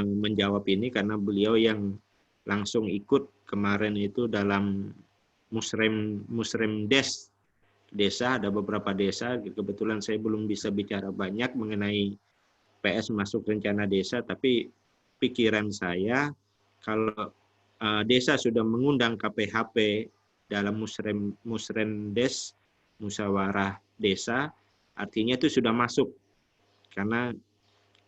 Speaker 2: menjawab ini karena beliau yang langsung ikut kemarin itu dalam musrem desa, ada beberapa desa. Kebetulan saya belum bisa bicara banyak mengenai PS masuk rencana desa, tapi pikiran saya kalau desa sudah mengundang KPHP dalam musrendes, musyawarah desa, artinya itu sudah masuk. Karena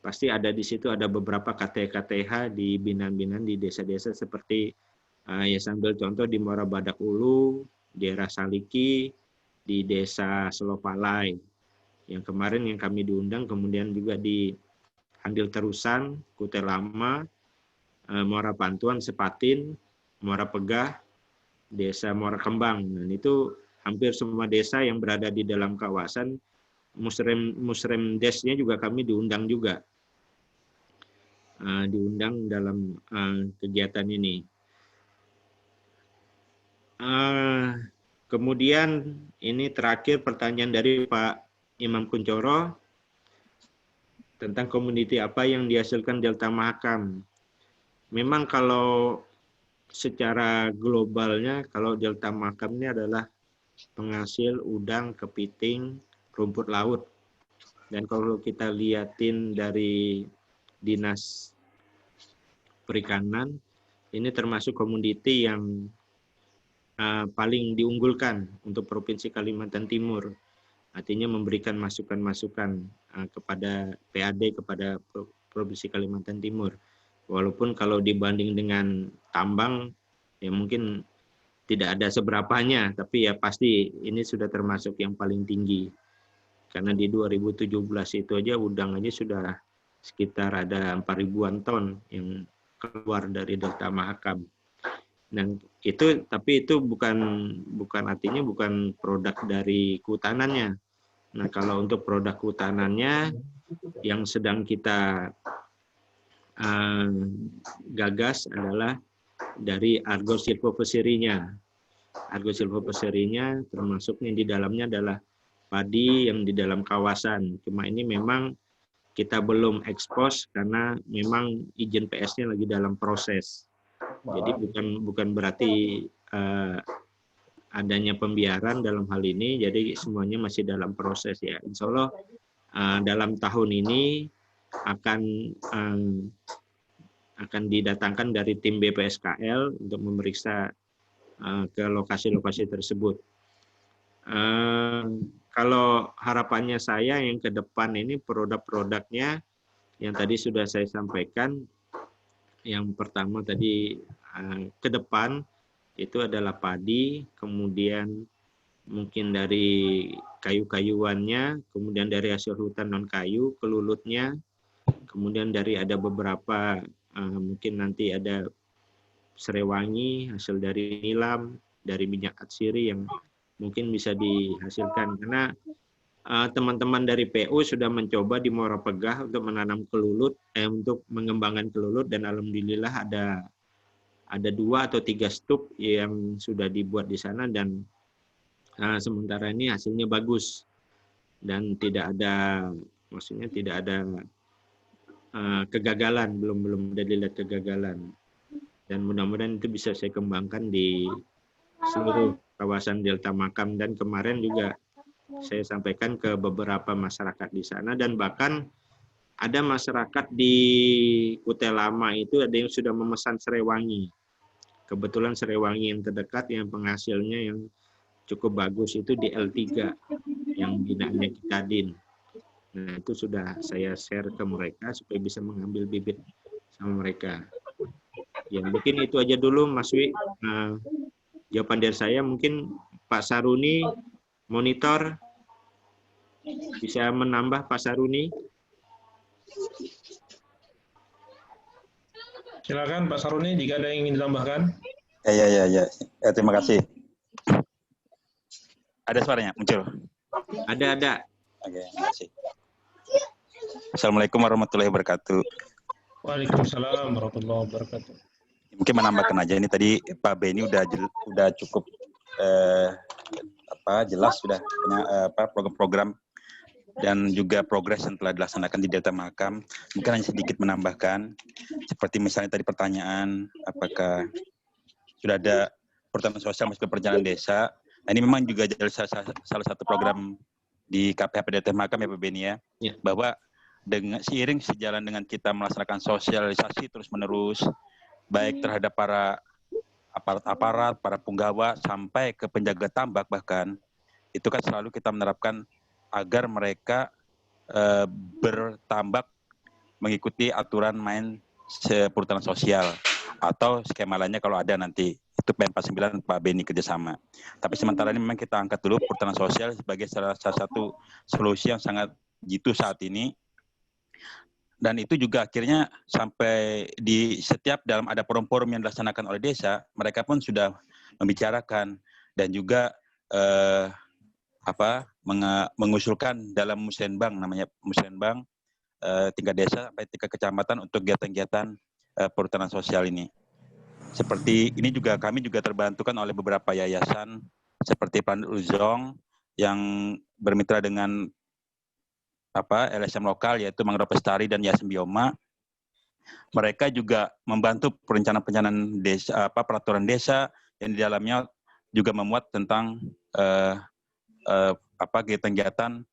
Speaker 2: pasti ada di situ ada beberapa KTH di binaan-binaan di desa-desa seperti ya sambil contoh di Muara Badak Ulu, daerah Saliki, di Desa Selopalai. Yang kemarin yang kami diundang, kemudian juga di Handil Terusan, Kute Lama, Muara Pantuan, Sepatin, Muara Pegah, Desa Muara Kembang. Dan itu hampir semua desa yang berada di dalam kawasan Musrem Desnya juga kami diundang juga. Diundang dalam kegiatan ini. Kemudian ini terakhir pertanyaan dari Pak Imam Kuncoro tentang komoditi apa yang dihasilkan Delta Mahakam. Memang kalau secara globalnya, kalau Delta Mahakam ini adalah penghasil udang, kepiting, rumput laut. Dan kalau kita lihatin dari Dinas Perikanan, ini termasuk komoditi yang paling diunggulkan untuk Provinsi Kalimantan Timur. Artinya memberikan masukan-masukan kepada PAD, kepada Provinsi Kalimantan Timur. Walaupun kalau dibanding dengan tambang, ya mungkin tidak ada seberapanya, tapi ya pasti ini sudah termasuk yang paling tinggi. Karena di 2017 itu aja udang aja sudah sekitar ada 4.000-an ton yang keluar dari Delta Mahakam. Dan itu, tapi itu bukan artinya bukan produk dari kehutanannya. Nah, kalau untuk produk kehutanannya yang sedang kita gagas adalah dari Argo silvopesirinya. Argo silvopesirinya termasuknya di dalamnya adalah padi yang di dalam kawasan. Cuma ini memang kita belum ekspos karena memang izin PS-nya lagi dalam proses. Jadi bukan berarti adanya pembiaran dalam hal ini, jadi semuanya masih dalam proses ya. Insya Allah dalam tahun ini akan didatangkan dari tim BPSKL untuk memeriksa ke lokasi-lokasi tersebut. Kalau harapannya saya yang ke depan ini produk-produknya yang tadi sudah saya sampaikan, yang pertama tadi ke depan itu adalah padi, kemudian mungkin dari kayu-kayuannya, kemudian dari hasil hutan non kayu, kelulutnya, kemudian dari ada beberapa mungkin nanti ada serewangi, hasil dari nilam, dari minyak atsiri yang mungkin bisa dihasilkan. Karena teman-teman dari PU sudah mencoba di Muara Pegah untuk menanam kelulut, untuk mengembangkan kelulut, dan alhamdulillah ada 2 atau 3 stup yang sudah dibuat di sana, dan sementara ini hasilnya bagus dan tidak ada, maksudnya tidak ada kegagalan, belum ada dilihat kegagalan, dan mudah-mudahan itu bisa saya kembangkan di seluruh kawasan Delta Mahakam. Dan kemarin juga saya sampaikan ke beberapa masyarakat di sana, dan bahkan ada masyarakat di Kute Lama itu ada yang sudah memesan serewangi. Kebetulan serewangi yang terdekat yang penghasilnya yang cukup bagus itu di L3 yang binaannya Kikadin. Nah, itu sudah saya share ke mereka supaya bisa mengambil bibit sama mereka. Ya, mungkin itu aja dulu Mas Wi. Jawaban dari saya. Mungkin Pak Saruni monitor bisa menambah, Pak Saruni.
Speaker 3: Silakan Pak Saruni jika ada yang ingin ditambahkan.
Speaker 5: Ya. Terima kasih. Ada suaranya muncul?
Speaker 2: Ada.
Speaker 5: Oke, terima kasih. Assalamualaikum warahmatullahi wabarakatuh.
Speaker 3: Waalaikumsalam warahmatullahi wabarakatuh.
Speaker 5: Mungkin menambahkan aja ini tadi Pak Beni udah cukup jelas sudah punya program-program dan juga progres yang telah dilaksanakan di Delta Mahakam. Mungkin hanya sedikit menambahkan, seperti misalnya tadi pertanyaan, apakah sudah ada perhutanan sosial masuk ke perjalanan desa. Nah, ini memang juga jadi salah satu program di KPHP Delta Mahakam ya Pak Beni ya, bahwa dengan seiring sejalan dengan kita melaksanakan sosialisasi terus-menerus, baik terhadap para aparat-aparat, para punggawa, sampai ke penjaga tambak bahkan, itu kan selalu kita menerapkan agar mereka bertambak mengikuti aturan main perhutanan sosial atau skema lainnya kalau ada nanti Itu PM49 Pak Beni kerjasama. Tapi sementara ini memang kita angkat dulu perhutanan sosial sebagai salah satu solusi yang sangat jitu saat ini. Dan itu juga akhirnya sampai di setiap dalam ada forum-forum yang dilaksanakan oleh desa, mereka pun sudah membicarakan dan juga mengusulkan dalam musrenbang, namanya musrenbang tingkat desa sampai tingkat kecamatan untuk kegiatan-kegiatan perhutanan sosial ini. Seperti ini juga kami juga terbantukan oleh beberapa yayasan seperti Planet Ujong yang bermitra dengan LSM lokal yaitu Mangrove Lestari dan Yayasan Bioma. Mereka juga membantu perencanaan desa, peraturan desa yang di dalamnya juga memuat tentang kegiatan-kegiatan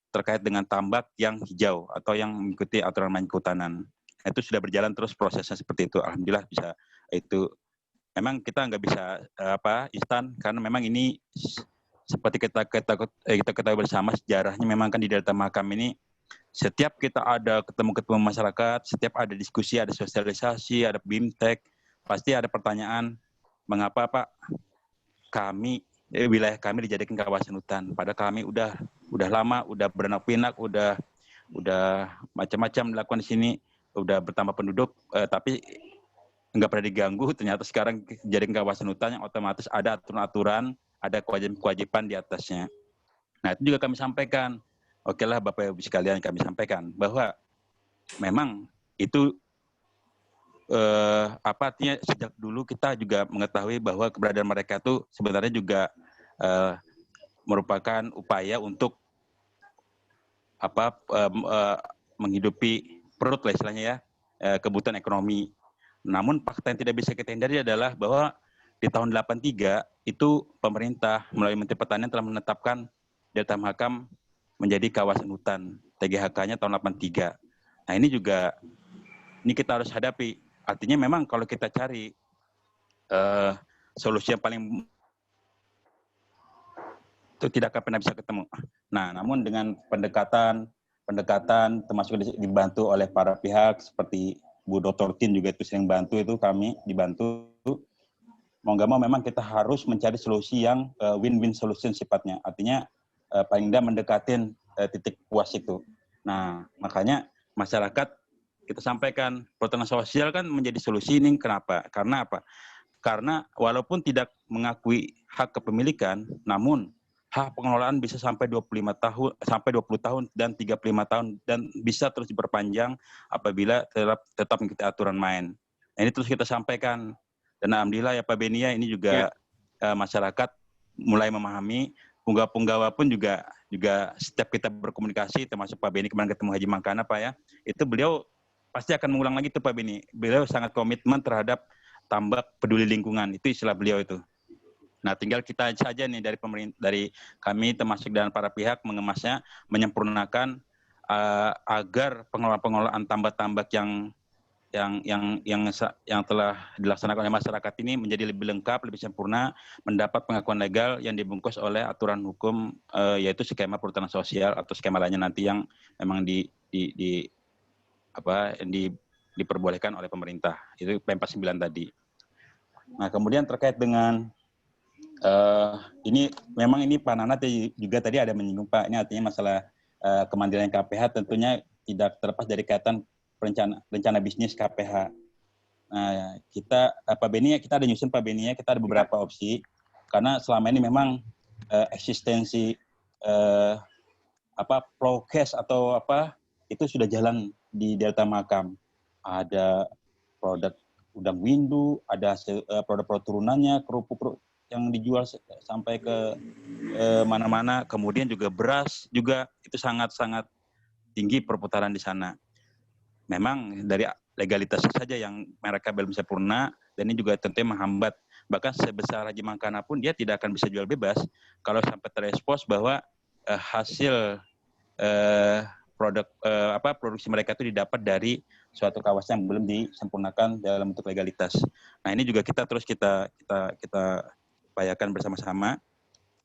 Speaker 5: terkait dengan tambak yang hijau atau yang mengikuti aturan main kehutanan. Itu sudah berjalan terus prosesnya seperti itu. Alhamdulillah bisa itu. Memang kita nggak bisa instan karena memang ini seperti kita ketahui bersama sejarahnya memang kan di Delta Mahakam ini setiap kita ada ketemu masyarakat, setiap ada diskusi, ada sosialisasi, ada BIMTEK, pasti ada pertanyaan mengapa Pak wilayah kami dijadikan kawasan hutan. Padahal kami udah lama, udah beranak pinak, udah macam-macam dilakukan di sini, udah bertambah penduduk, tapi nggak pernah diganggu. Ternyata sekarang dijadikan kawasan hutan yang otomatis ada aturan-aturan, ada kewajiban di atasnya. Nah itu juga kami sampaikan. Oke lah Bapak Ibu sekalian, kami sampaikan bahwa memang itu artinya sejak dulu kita juga mengetahui bahwa keberadaan mereka itu sebenarnya juga merupakan upaya untuk menghidupi perut lah istilahnya ya, kebutuhan ekonomi. Namun fakta yang tidak bisa kita hindari adalah bahwa di tahun 83 itu pemerintah melalui Menteri Pertanian telah menetapkan Delta Mahakam menjadi kawasan hutan. TGHK-nya tahun 83. Nah ini juga kita harus hadapi. Artinya memang kalau kita cari solusi yang paling itu tidak akan pernah bisa ketemu. Nah, namun dengan pendekatan termasuk dibantu oleh para pihak seperti Bu Dr. Tin juga itu sering bantu, itu kami dibantu. Mau nggak mau memang kita harus mencari solusi yang win-win solution sifatnya. Artinya paling tidak mendekatin titik puas itu. Nah, makanya masyarakat kita sampaikan perhutanan sosial kan menjadi solusi ini. Kenapa? Karena apa? Karena walaupun tidak mengakui hak kepemilikan, namun hak pengelolaan bisa sampai 25 tahun, sampai 20 tahun dan 35 tahun dan bisa terus diperpanjang apabila tetap mengikuti aturan main. Nah, ini terus kita sampaikan. Dan alhamdulillah ya Pak Benia ini juga masyarakat mulai memahami. Punggawa pun juga setiap kita berkomunikasi, termasuk Pak Beni kemarin ketemu Haji Mangkana Pak ya, itu beliau pasti akan mengulang lagi tuh Pak Beni. Beliau sangat komitmen terhadap tambak peduli lingkungan, itu istilah beliau itu. Nah, tinggal kita saja nih dari kami termasuk dan para pihak mengemasnya, menyempurnakan agar pengelolaan tambak-tambak yang telah dilaksanakan oleh masyarakat ini menjadi lebih lengkap, lebih sempurna, mendapat pengakuan legal yang dibungkus oleh aturan hukum, yaitu skema perhutanan sosial atau skema lainnya nanti yang memang diperbolehkan oleh pemerintah. Itu PM49 tadi. Nah, kemudian terkait dengan ini Pak Nana juga tadi ada menyinggung Pak, ini artinya masalah kemandirian KPH tentunya tidak terlepas dari kaitan rencana bisnis KPH. Nah, Pak Beni, kita ada nyusun Pak Beni, kita ada beberapa opsi karena selama ini memang eksistensi prokes atau itu sudah jalan di Delta Mahakam. Ada produk udang windu, ada produk turunannya, kerupuk yang dijual sampai ke mana-mana, kemudian juga beras juga itu sangat-sangat tinggi perputaran di sana. Memang dari legalitas saja yang mereka belum sempurna, dan ini juga tentunya menghambat. Bahkan sebesar Haji Mangkana pun dia tidak akan bisa jual bebas kalau sampai terekspos bahwa hasil produksi mereka itu didapat dari suatu kawasan yang belum disempurnakan dalam bentuk legalitas. Nah ini juga kita upayakan bersama-sama.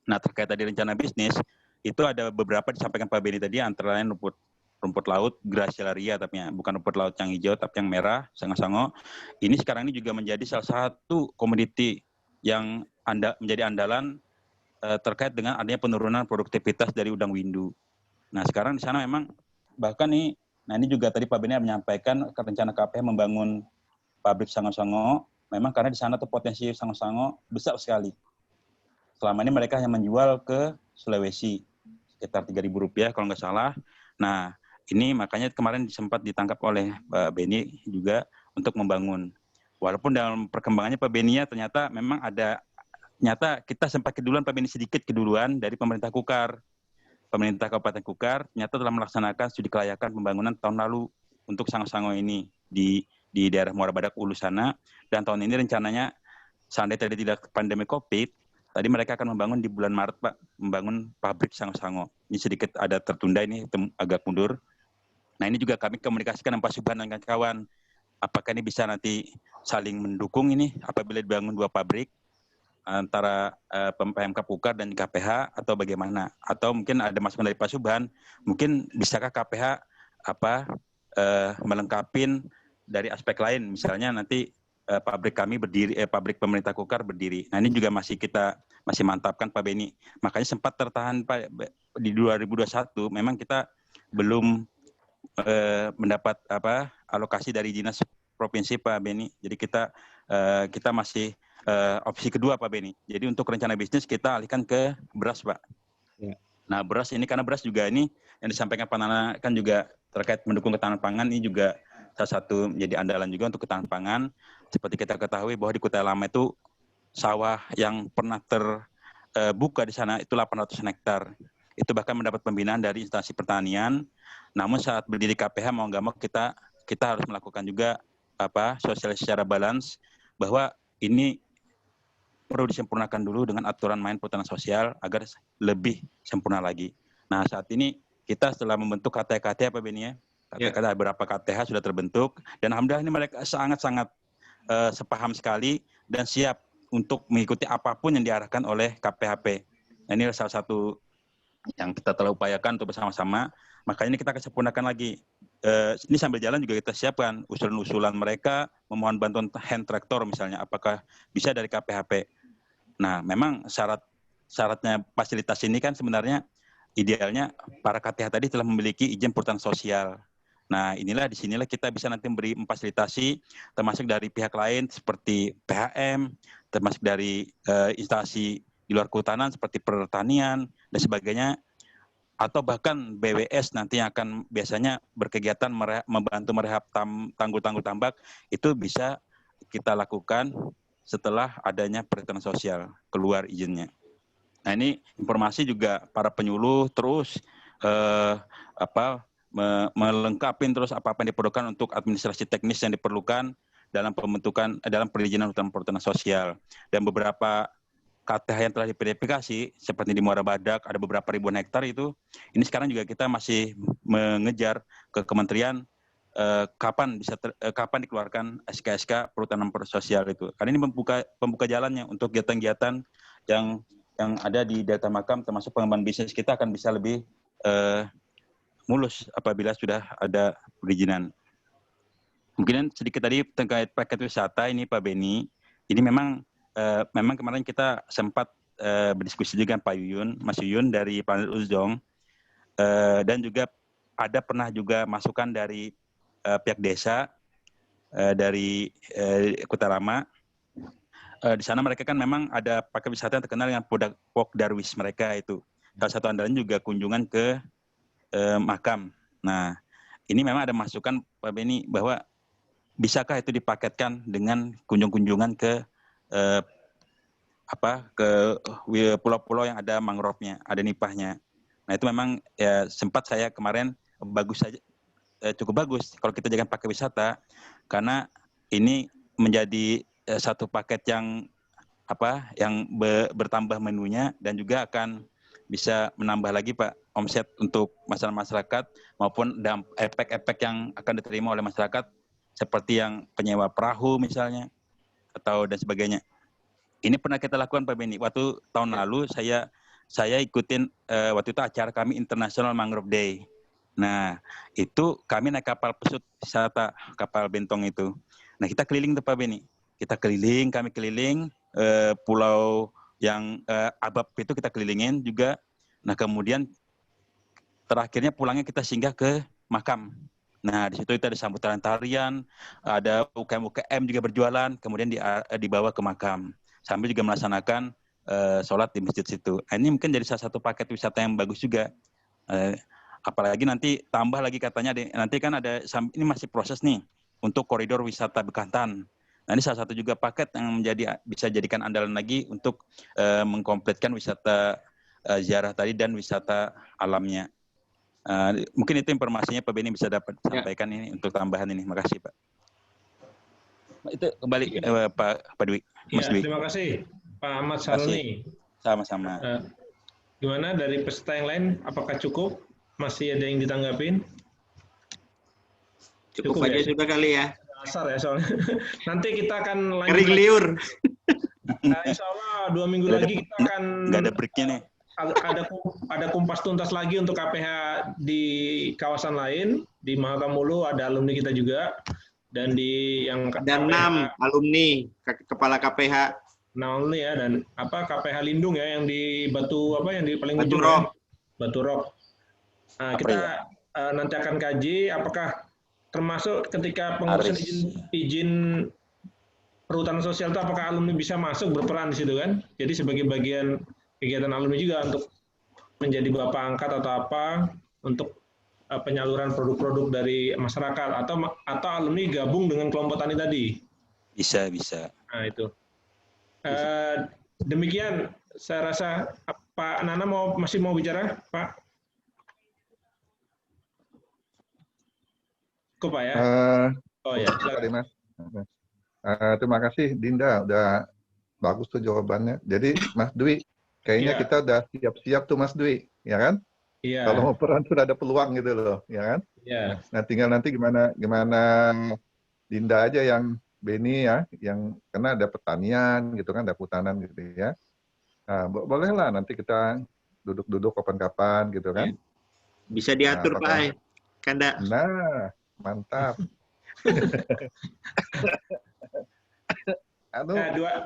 Speaker 5: Nah terkait tadi rencana bisnis, itu ada beberapa disampaikan Pak Beni tadi, antara lain rumput laut Gracilaria, tapi bukan rumput laut yang hijau tapi yang merah, sango-sango. Ini sekarang ini juga menjadi salah satu komoditi yang menjadi andalan terkait dengan adanya penurunan produktivitas dari udang windu. Nah sekarang di sana memang bahkan nih, nah ini juga tadi Pak Beni menyampaikan rencana KPH membangun pabrik sango-sango, memang karena di sana tuh potensi sango-sango besar sekali. Selama ini mereka hanya menjual ke Sulawesi, sekitar Rp3.000 kalau nggak salah. Nah, ini makanya kemarin sempat ditangkap oleh Pak Beni juga untuk membangun. Walaupun dalam perkembangannya Pak Beni ternyata memang ada, ternyata kita sempat keduluan Pak Beni sedikit keduluan dari pemerintah Kukar. Pemerintah Kabupaten Kukar ternyata telah melaksanakan studi kelayakan pembangunan tahun lalu untuk sango-sango ini di daerah Muara Badak Ulu sana, dan tahun ini rencananya seandainya tidak pandemi COVID, tadi mereka akan membangun di bulan Maret Pak, membangun pabrik sango-sango. Ini sedikit ada tertunda, ini agak mundur. Nah ini juga kami komunikasikan dengan Pak Subhan dan kawan-kawan, apakah ini bisa nanti saling mendukung ini apabila dibangun 2 pabrik antara PMK Kukar dan KPH atau bagaimana, atau mungkin ada masukan dari Pak Subhan, mungkin bisakah KPH melengkapin dari aspek lain, misalnya nanti pabrik kami berdiri, pabrik pemerintah Kukar berdiri. Nah ini juga kita masih mantapkan Pak Beni. Makanya sempat tertahan Pak di 2021, memang kita belum mendapat alokasi dari dinas provinsi Pak Beni. Jadi kita masih opsi kedua Pak Beni. Jadi untuk rencana bisnis kita alihkan ke beras Pak. Ya. Nah beras ini karena beras juga ini yang disampaikan Pak Nana kan juga terkait mendukung ketahanan pangan, ini juga salah satu menjadi andalan juga untuk ketahanan pangan. Seperti kita ketahui bahwa di Kutai Lama itu sawah yang pernah terbuka di sana itu 800 hektar. Itu bahkan mendapat pembinaan dari instansi pertanian. Namun saat berdiri KPH mau nggak mau kita harus melakukan juga sosialisasi secara balance bahwa ini perlu disempurnakan dulu dengan aturan main perhutanan sosial agar lebih sempurna lagi. Nah saat ini kita setelah membentuk KTH Pak Beni KTH beberapa KTH sudah terbentuk dan alhamdulillah ini mereka sangat-sangat sepaham sekali dan siap untuk mengikuti apapun yang diarahkan oleh KPHP. Nah, ini salah satu yang kita telah upayakan untuk bersama-sama. Makanya ini kita akan sempurnakan lagi. Ini sambil jalan juga kita siapkan usulan-usulan mereka, memohon bantuan hand tractor misalnya, apakah bisa dari KPHP. Nah, memang syaratnya fasilitas ini kan sebenarnya idealnya para KTH tadi telah memiliki izin perhutanan sosial. Nah, disinilah kita bisa nanti memberi memfasilitasi termasuk dari pihak lain seperti PHM, termasuk dari instansi di luar kehutanan seperti pertanian dan sebagainya, atau bahkan BWS nanti yang akan biasanya berkegiatan membantu merehab tanggul-tanggul tambak, itu bisa kita lakukan setelah adanya perhutanan sosial keluar izinnya. Nah ini informasi juga para penyuluh terus melengkapi terus apa yang diperlukan untuk administrasi teknis yang diperlukan dalam pembentukan dalam perizinan hutan perhutanan sosial. Dan beberapa KTH yang telah diverifikasi seperti di Muara Badak ada beberapa ribuan hektar itu. Ini sekarang juga kita masih mengejar ke kementerian kapan dikeluarkan SK-SK perhutanan sosial itu. Karena ini pembuka jalannya untuk kegiatan-kegiatan yang ada di Delta Makam, termasuk pengembangan bisnis kita akan bisa lebih mulus apabila sudah ada perizinan. Mungkin sedikit tadi terkait paket wisata ini Pak Beni. Ini memang kemarin kita sempat berdiskusi dengan Pak Yuyun, Mas Yuyun dari Planet Uzdong, dan juga ada pernah juga masukan dari pihak desa dari Kutai Lama. Di sana mereka kan memang ada paket wisata yang terkenal dengan Pok Darwis mereka itu. Salah satu andalannya juga kunjungan ke makam. Nah, ini memang ada masukan Pak Beni bahwa bisakah itu dipaketkan dengan kunjungan ke pulau-pulau yang ada mangrove-nya, ada nipahnya. Nah, itu memang ya sempat saya kemarin bagus saja, cukup bagus kalau kita jangan pakai wisata, karena ini menjadi satu paket yang bertambah menunya dan juga akan bisa menambah lagi Pak omset untuk masyarakat maupun efek-efek yang akan diterima oleh masyarakat seperti yang penyewa perahu misalnya atau dan sebagainya. Ini pernah kita lakukan Pak Beni. Waktu tahun lalu saya ikutin waktu itu acara kami International Mangrove Day. Nah, itu kami naik kapal pesut wisata, kapal bentong itu. Nah, kita keliling tuh Pak Beni. Kami keliling pulau yang Abab itu kita kelilingin juga. Nah kemudian terakhirnya pulangnya kita singgah ke makam. Nah di situ itu ada sambutan tarian, ada UKM juga berjualan, kemudian dibawa ke makam sambil juga melaksanakan sholat di masjid situ. Nah, ini mungkin jadi salah satu paket wisata yang bagus juga. Apalagi nanti tambah lagi katanya nanti kan ada, ini masih proses nih untuk koridor wisata Bekantan. Nah ini salah satu juga paket yang bisa jadikan andalan lagi untuk mengkompletkan wisata ziarah tadi dan wisata alamnya. Mungkin itu informasinya Pak Beni bisa dapat sampaikan ini untuk tambahan ini. Makasih Pak. Itu kembali Pak Dwi, Mas Dwi.
Speaker 3: Terima kasih Pak Ahmad Saroni.
Speaker 5: Sama-sama.
Speaker 3: Gimana dari peserta yang lain? Apakah cukup? Masih ada yang ditanggapin?
Speaker 2: Cukup aja sudah kali ya.
Speaker 3: Dasar ya soalnya. Nanti kita akan lanjut.
Speaker 2: Kering liur.
Speaker 3: Insya Allah 2 minggu lagi kita akan.
Speaker 5: Nggak ada breaknya nih.
Speaker 3: Ada kumpas tuntas lagi untuk KPH di kawasan lain. Di Mahakamulu ada alumni kita juga. Dan di yang
Speaker 2: ada 6 alumni kepala KPH.
Speaker 3: Alumni ya, dan KPH Lindung ya, yang di yang di paling
Speaker 2: Batu
Speaker 3: ujung
Speaker 2: Rock.
Speaker 3: ya. Batu Rock. Nah, kita nanti akan kaji apakah termasuk ketika pengurusan izin perhutanan sosial itu apakah alumni bisa masuk berperan di situ kan? Jadi sebagai bagian kegiatan alumni juga untuk menjadi bapak angkat atau apa untuk penyaluran produk-produk dari masyarakat atau alumni gabung dengan kelompok tani tadi.
Speaker 5: Bisa.
Speaker 3: Nah itu. Demikian saya rasa Pak Nana masih mau bicara Pak? Cukup Pak ya? Oh ya.
Speaker 7: Mas. Terima kasih Dinda, udah bagus tuh jawabannya. Jadi Mas Dwi, kayaknya kita udah siap-siap tuh Mas Dwi, ya kan?
Speaker 3: Iya.
Speaker 7: Kalau mau peran sudah ada peluang gitu loh, ya kan?
Speaker 3: Iya.
Speaker 7: Nah tinggal nanti gimana Dinda aja yang Beni ya, yang karena ada pertanian gitu kan, ada kehutanan gitu ya. Nah bolehlah nanti kita duduk-duduk kapan-kapan gitu kan?
Speaker 2: Bisa diatur Pak, Kanda.
Speaker 7: Nah mantap.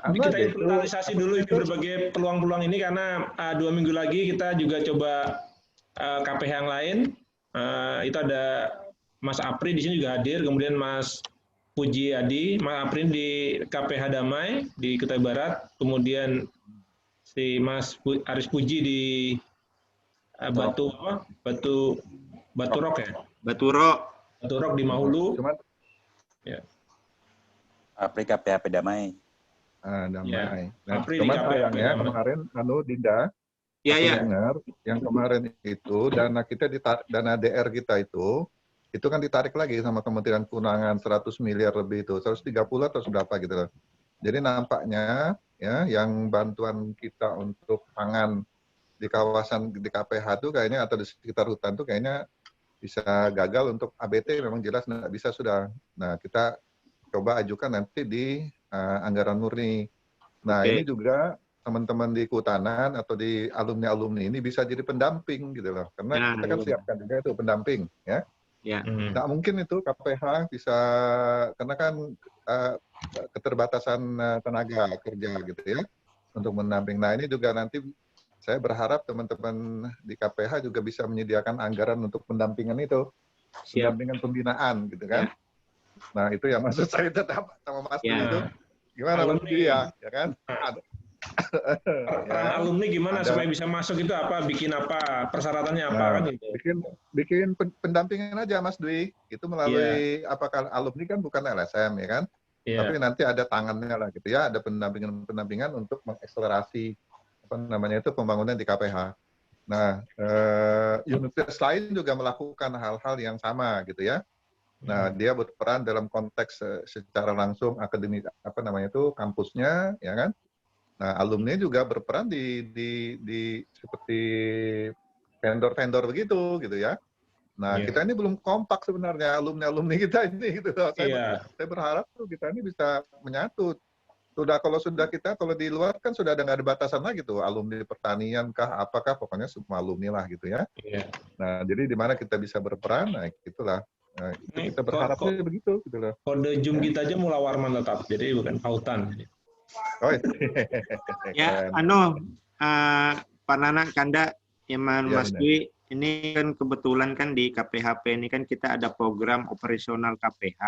Speaker 3: Kita inventarisasi dulu berbagai peluang-peluang ini karena 2 minggu lagi kita juga coba KPH yang lain. Itu ada Mas Apri di sini juga hadir, kemudian Mas Puji Adi, Mas Apri di KPH Damai di Kutai Barat, kemudian si Mas Aris Puji di Batu Rock ya? Batu Rock di Mahulu. Ya.
Speaker 5: Apri KPH Damai.
Speaker 7: Damai.
Speaker 3: Ya.
Speaker 7: Nah, cuman sayangnya kemarin Dinda, dengar yang kemarin itu dana kita dana DR kita itu kan ditarik lagi sama Kementerian Keuangan 100 miliar lebih itu, 130 atau berapa gitu loh. Jadi nampaknya ya yang bantuan kita untuk pangan di kawasan di KPH itu kayaknya atau di sekitar hutan itu kayaknya bisa gagal untuk ABT, memang jelas nggak bisa sudah. Nah kita coba ajukan nanti di anggaran murni. Nah ini juga teman-teman di kehutanan atau di alumni-alumni ini bisa jadi pendamping gitu loh. Karena kita kan siapkan juga itu pendamping ya. Nggak mungkin itu KPH bisa, karena kan keterbatasan tenaga kerja gitu ya untuk mendamping. Nah ini juga nanti saya berharap teman-teman di KPH juga bisa menyediakan anggaran untuk pendampingan itu. Pendampingan pembinaan gitu kan. Nah itu ya maksud saya tetap sama Mas itu. Gimana Mas ya kan?
Speaker 3: Alumni gimana supaya bisa masuk itu apa? Bikin apa? Persyaratannya apa kan gitu?
Speaker 7: Bikin pendampingan aja Mas Dwi. Itu melalui apakah alumni kan bukan LSM ya kan? Tapi nanti ada tangannya lah gitu ya. Ada pendampingan untuk mengakselerasi pembangunan di KPH. Nah, universitas lain juga melakukan hal-hal yang sama gitu ya. Nah, dia berperan dalam konteks secara langsung akademik kampusnya, ya kan? Nah, alumni juga berperan di seperti vendor-vendor begitu gitu ya. Nah, kita ini belum kompak sebenarnya alumni kita ini gitu. Saya berharap tuh kita ini bisa menyatu. Kalau di luar kan sudah nggak ada batasan lagi tuh, alumni pertanian kah, apakah, pokoknya semua alumni lah gitu ya. Nah, jadi di mana kita bisa berperan, nah itulah. Nah, itu kita berharapnya begitu gitu loh.
Speaker 3: Kode Zoom kita aja Mula Warman tetap, jadi bukan Pautan.
Speaker 7: Oh,
Speaker 2: Ya,
Speaker 7: keren.
Speaker 2: Pak Nana, Kanda, Iman,
Speaker 7: Ya,
Speaker 2: Mas
Speaker 7: ini.
Speaker 2: Dwi, ini kan kebetulan kan di KPHP ini kan kita ada program operasional KPH.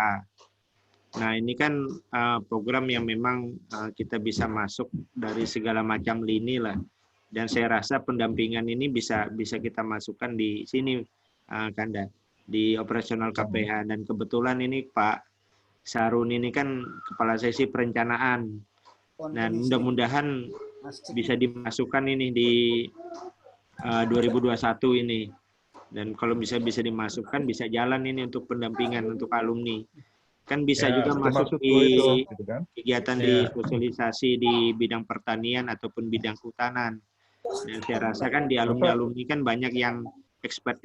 Speaker 2: Nah, ini kan program yang memang kita bisa masuk dari segala macam lini lah. Dan saya rasa pendampingan ini bisa kita masukkan di sini, Kanda, di operasional KPH. Dan kebetulan ini Pak Sarun ini kan Kepala Sesi Perencanaan. Dan mudah-mudahan bisa dimasukkan ini di 2021 ini. Dan kalau bisa dimasukkan, bisa jalan ini untuk pendampingan untuk alumni. Kan bisa
Speaker 3: Ya,
Speaker 2: juga
Speaker 7: Itu
Speaker 2: masuk
Speaker 7: maksudku
Speaker 2: di
Speaker 7: itu, gitu kan?
Speaker 2: kegiatan di sosialisasi di bidang pertanian ataupun bidang kehutanan. Dan saya rasa kan di alumni-alumni kan banyak yang expert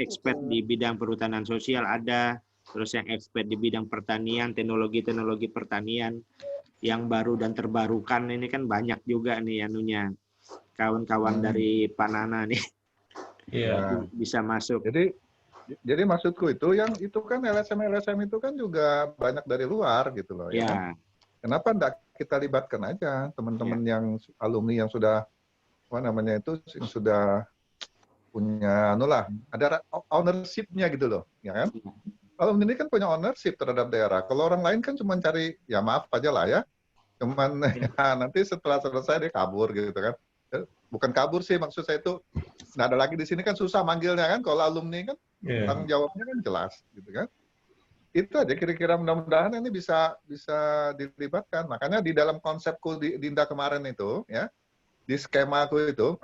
Speaker 2: di bidang perhutanan sosial ada, terus yang expert di bidang pertanian, teknologi pertanian yang baru dan terbarukan ini kan banyak juga nih anunya. Kawan-kawan dari Panana nih
Speaker 3: Iya.
Speaker 2: bisa masuk.
Speaker 7: Jadi maksudku itu yang itu kan LSM itu kan juga banyak dari luar gitu loh ya.
Speaker 2: Ya,
Speaker 7: Kenapa enggak kita libatkan aja teman-teman yang alumni yang sudah apa namanya itu yang sudah punya ada ownership-nya gitu loh, ya kan? Alumni ini kan punya ownership terhadap daerah. Kalau orang lain kan cuma cari ya maaf aja lah ya. Cuman ya, nanti setelah selesai dia kabur gitu kan. Bukan kabur sih, maksud saya itu nggak ada lagi di sini kan susah manggilnya kan. Kalau alumni kan tanggung jawabnya kan jelas gitu kan. Itu aja kira-kira mudah-mudahan ini bisa dilibatkan. Makanya di dalam konsepku di Dinda kemarin itu ya, di skemaku itu,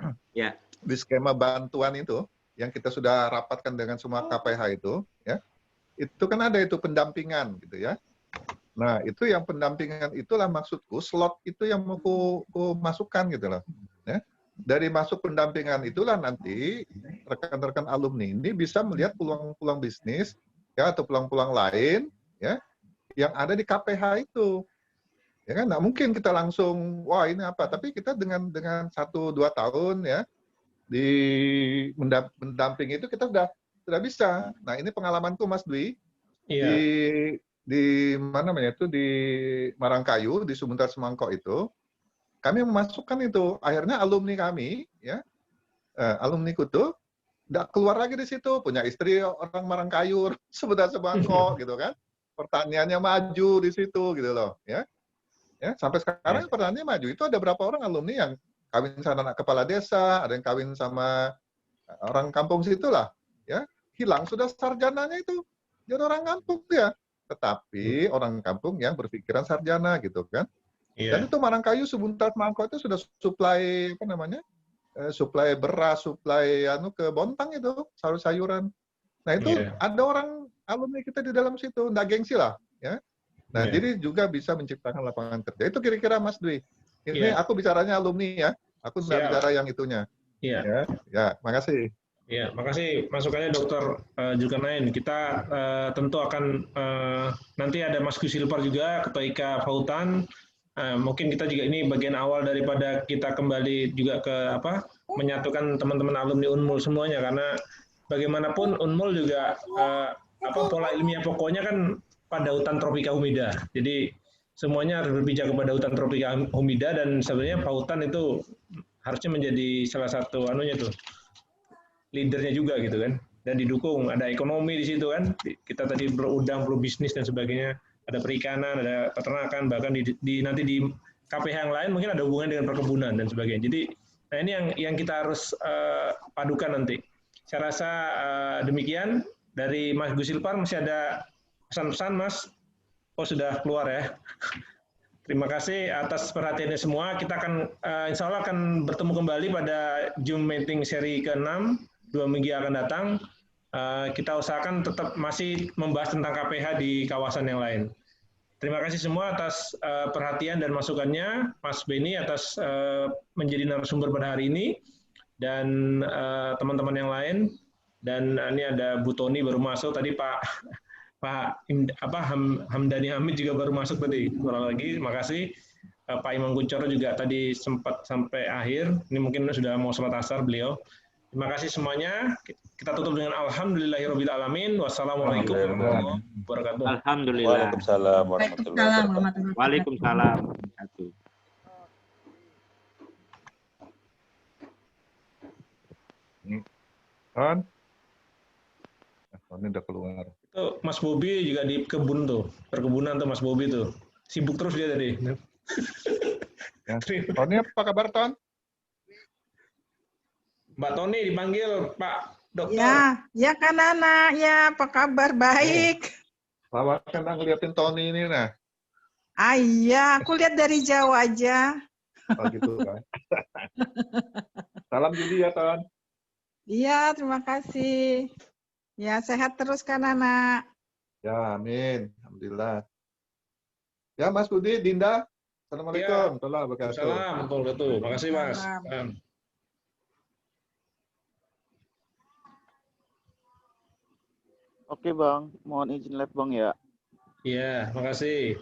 Speaker 7: di skema bantuan itu yang kita sudah rapatkan dengan semua KPH itu ya, itu kan ada itu pendampingan gitu ya. Nah, itu yang pendampingan itulah maksudku, slot itu yang mau ku masukkan gitu loh. Ya. Dari masuk pendampingan itulah nanti rekan-rekan alumni ini bisa melihat peluang-peluang bisnis ya atau peluang-peluang lain ya yang ada di KPH itu. Ya kan, nggak mungkin kita langsung wah ini apa, tapi kita dengan 1-2 tahun ya di mendamping itu kita sudah bisa. Nah, ini pengalamanku Mas Dwi. Di mana namanya itu di Marangkayu di Sumuntar Semangkok itu kami memasukkan itu akhirnya alumni kami ya alumniku tuh nggak keluar lagi di situ, punya istri orang Marangkayu Sumuntar Semangkok gitu kan, pertaniannya maju di situ gitu loh ya sampai sekarang pertaniannya maju. Itu ada berapa orang alumni yang kawin sama anak kepala desa, ada yang kawin sama orang kampung situlah ya, hilang sudah sarjananya itu jadi orang kampung ya, tetapi orang kampung yang berpikiran sarjana gitu kan. Dan itu Marangkayu Sumuntar Semangkok itu sudah suplai apa namanya, suplai beras, suplai ke Bontang itu sayur-sayuran. Nah itu ada orang alumni kita di dalam situ, nggak gengsi lah ya. Nah jadi juga bisa menciptakan lapangan kerja. Itu kira-kira Mas Dwi. Ini aku bicaranya alumni ya, aku nggak bicara yang itunya. Ya, makasih.
Speaker 3: Ya, makasih masukannya Dr. Zulkarnain. Kita tentu akan nanti ada Mas Gus Silpar juga, Ketua IKA Fautan. Mungkin kita juga ini bagian awal daripada kita kembali juga ke menyatukan teman-teman alumni Unmul semuanya, karena bagaimanapun Unmul juga pola ilmiah pokoknya kan pada hutan tropika humida. Jadi semuanya harus berpijak kepada hutan tropika humida, dan sebenarnya Fautan itu harusnya menjadi salah satu leadernya juga gitu kan, dan didukung. Ada ekonomi di situ kan, kita tadi berudang, perlu bisnis dan sebagainya, ada perikanan, ada peternakan, bahkan nanti di KPH yang lain mungkin ada hubungan dengan perkebunan dan sebagainya. Jadi nah ini yang kita harus padukan nanti. Saya rasa demikian. Dari Mas Gus Silpar masih ada pesan-pesan Mas? Oh sudah keluar ya. Terima kasih atas perhatiannya semua. Kita akan insya Allah akan bertemu kembali pada Zoom meeting seri ke-6 2 minggu yang akan datang. Kita usahakan tetap masih membahas tentang KPH di kawasan yang lain. Terima kasih semua atas perhatian dan masukannya, Mas Beni atas menjadi narasumber pada hari ini, dan teman-teman yang lain. Dan ini ada Bu Toni baru masuk tadi, Pak Hamdani Hamid juga baru masuk tadi. Kurang lagi, terima kasih. Pak Imam Kuncoro juga tadi sempat sampai akhir. Ini mungkin sudah mau sholat asar beliau. Terima kasih semuanya. Kita tutup dengan alhamdulillahirabbil alamin. Wassalamualaikum warahmatullahi wabarakatuh.
Speaker 2: Alhamdulillah.
Speaker 5: Waalaikumsalam warahmatullahi wabarakatuh.
Speaker 2: Waalaikumsalam.
Speaker 7: Ton? Tony udah keluar.
Speaker 3: Itu Mas Bobi juga di kebun tuh, perkebunan tuh Mas Bobi tuh. Sibuk terus dia tadi.
Speaker 7: Ya. Tony apa kabar, Ton?
Speaker 3: Mbak Tony dipanggil Pak Dokter.
Speaker 9: Ya kan anak, ya apa kabar? Baik.
Speaker 7: Lama kan ngeliatin Tony ini, nah.
Speaker 9: Ah iya, aku lihat dari jauh aja.
Speaker 7: Oh gitu kan. Salam Judi ya, Ton.
Speaker 9: Iya, terima kasih. Ya, sehat terus kan anak.
Speaker 7: Ya, amin. Alhamdulillah. Ya, Mas Budi, Dinda. Assalamualaikum.
Speaker 3: Salam, betul. Makasih Mas.
Speaker 9: Salam.
Speaker 10: Oke Bang, mohon izin live Bang ya.
Speaker 3: Iya, makasih.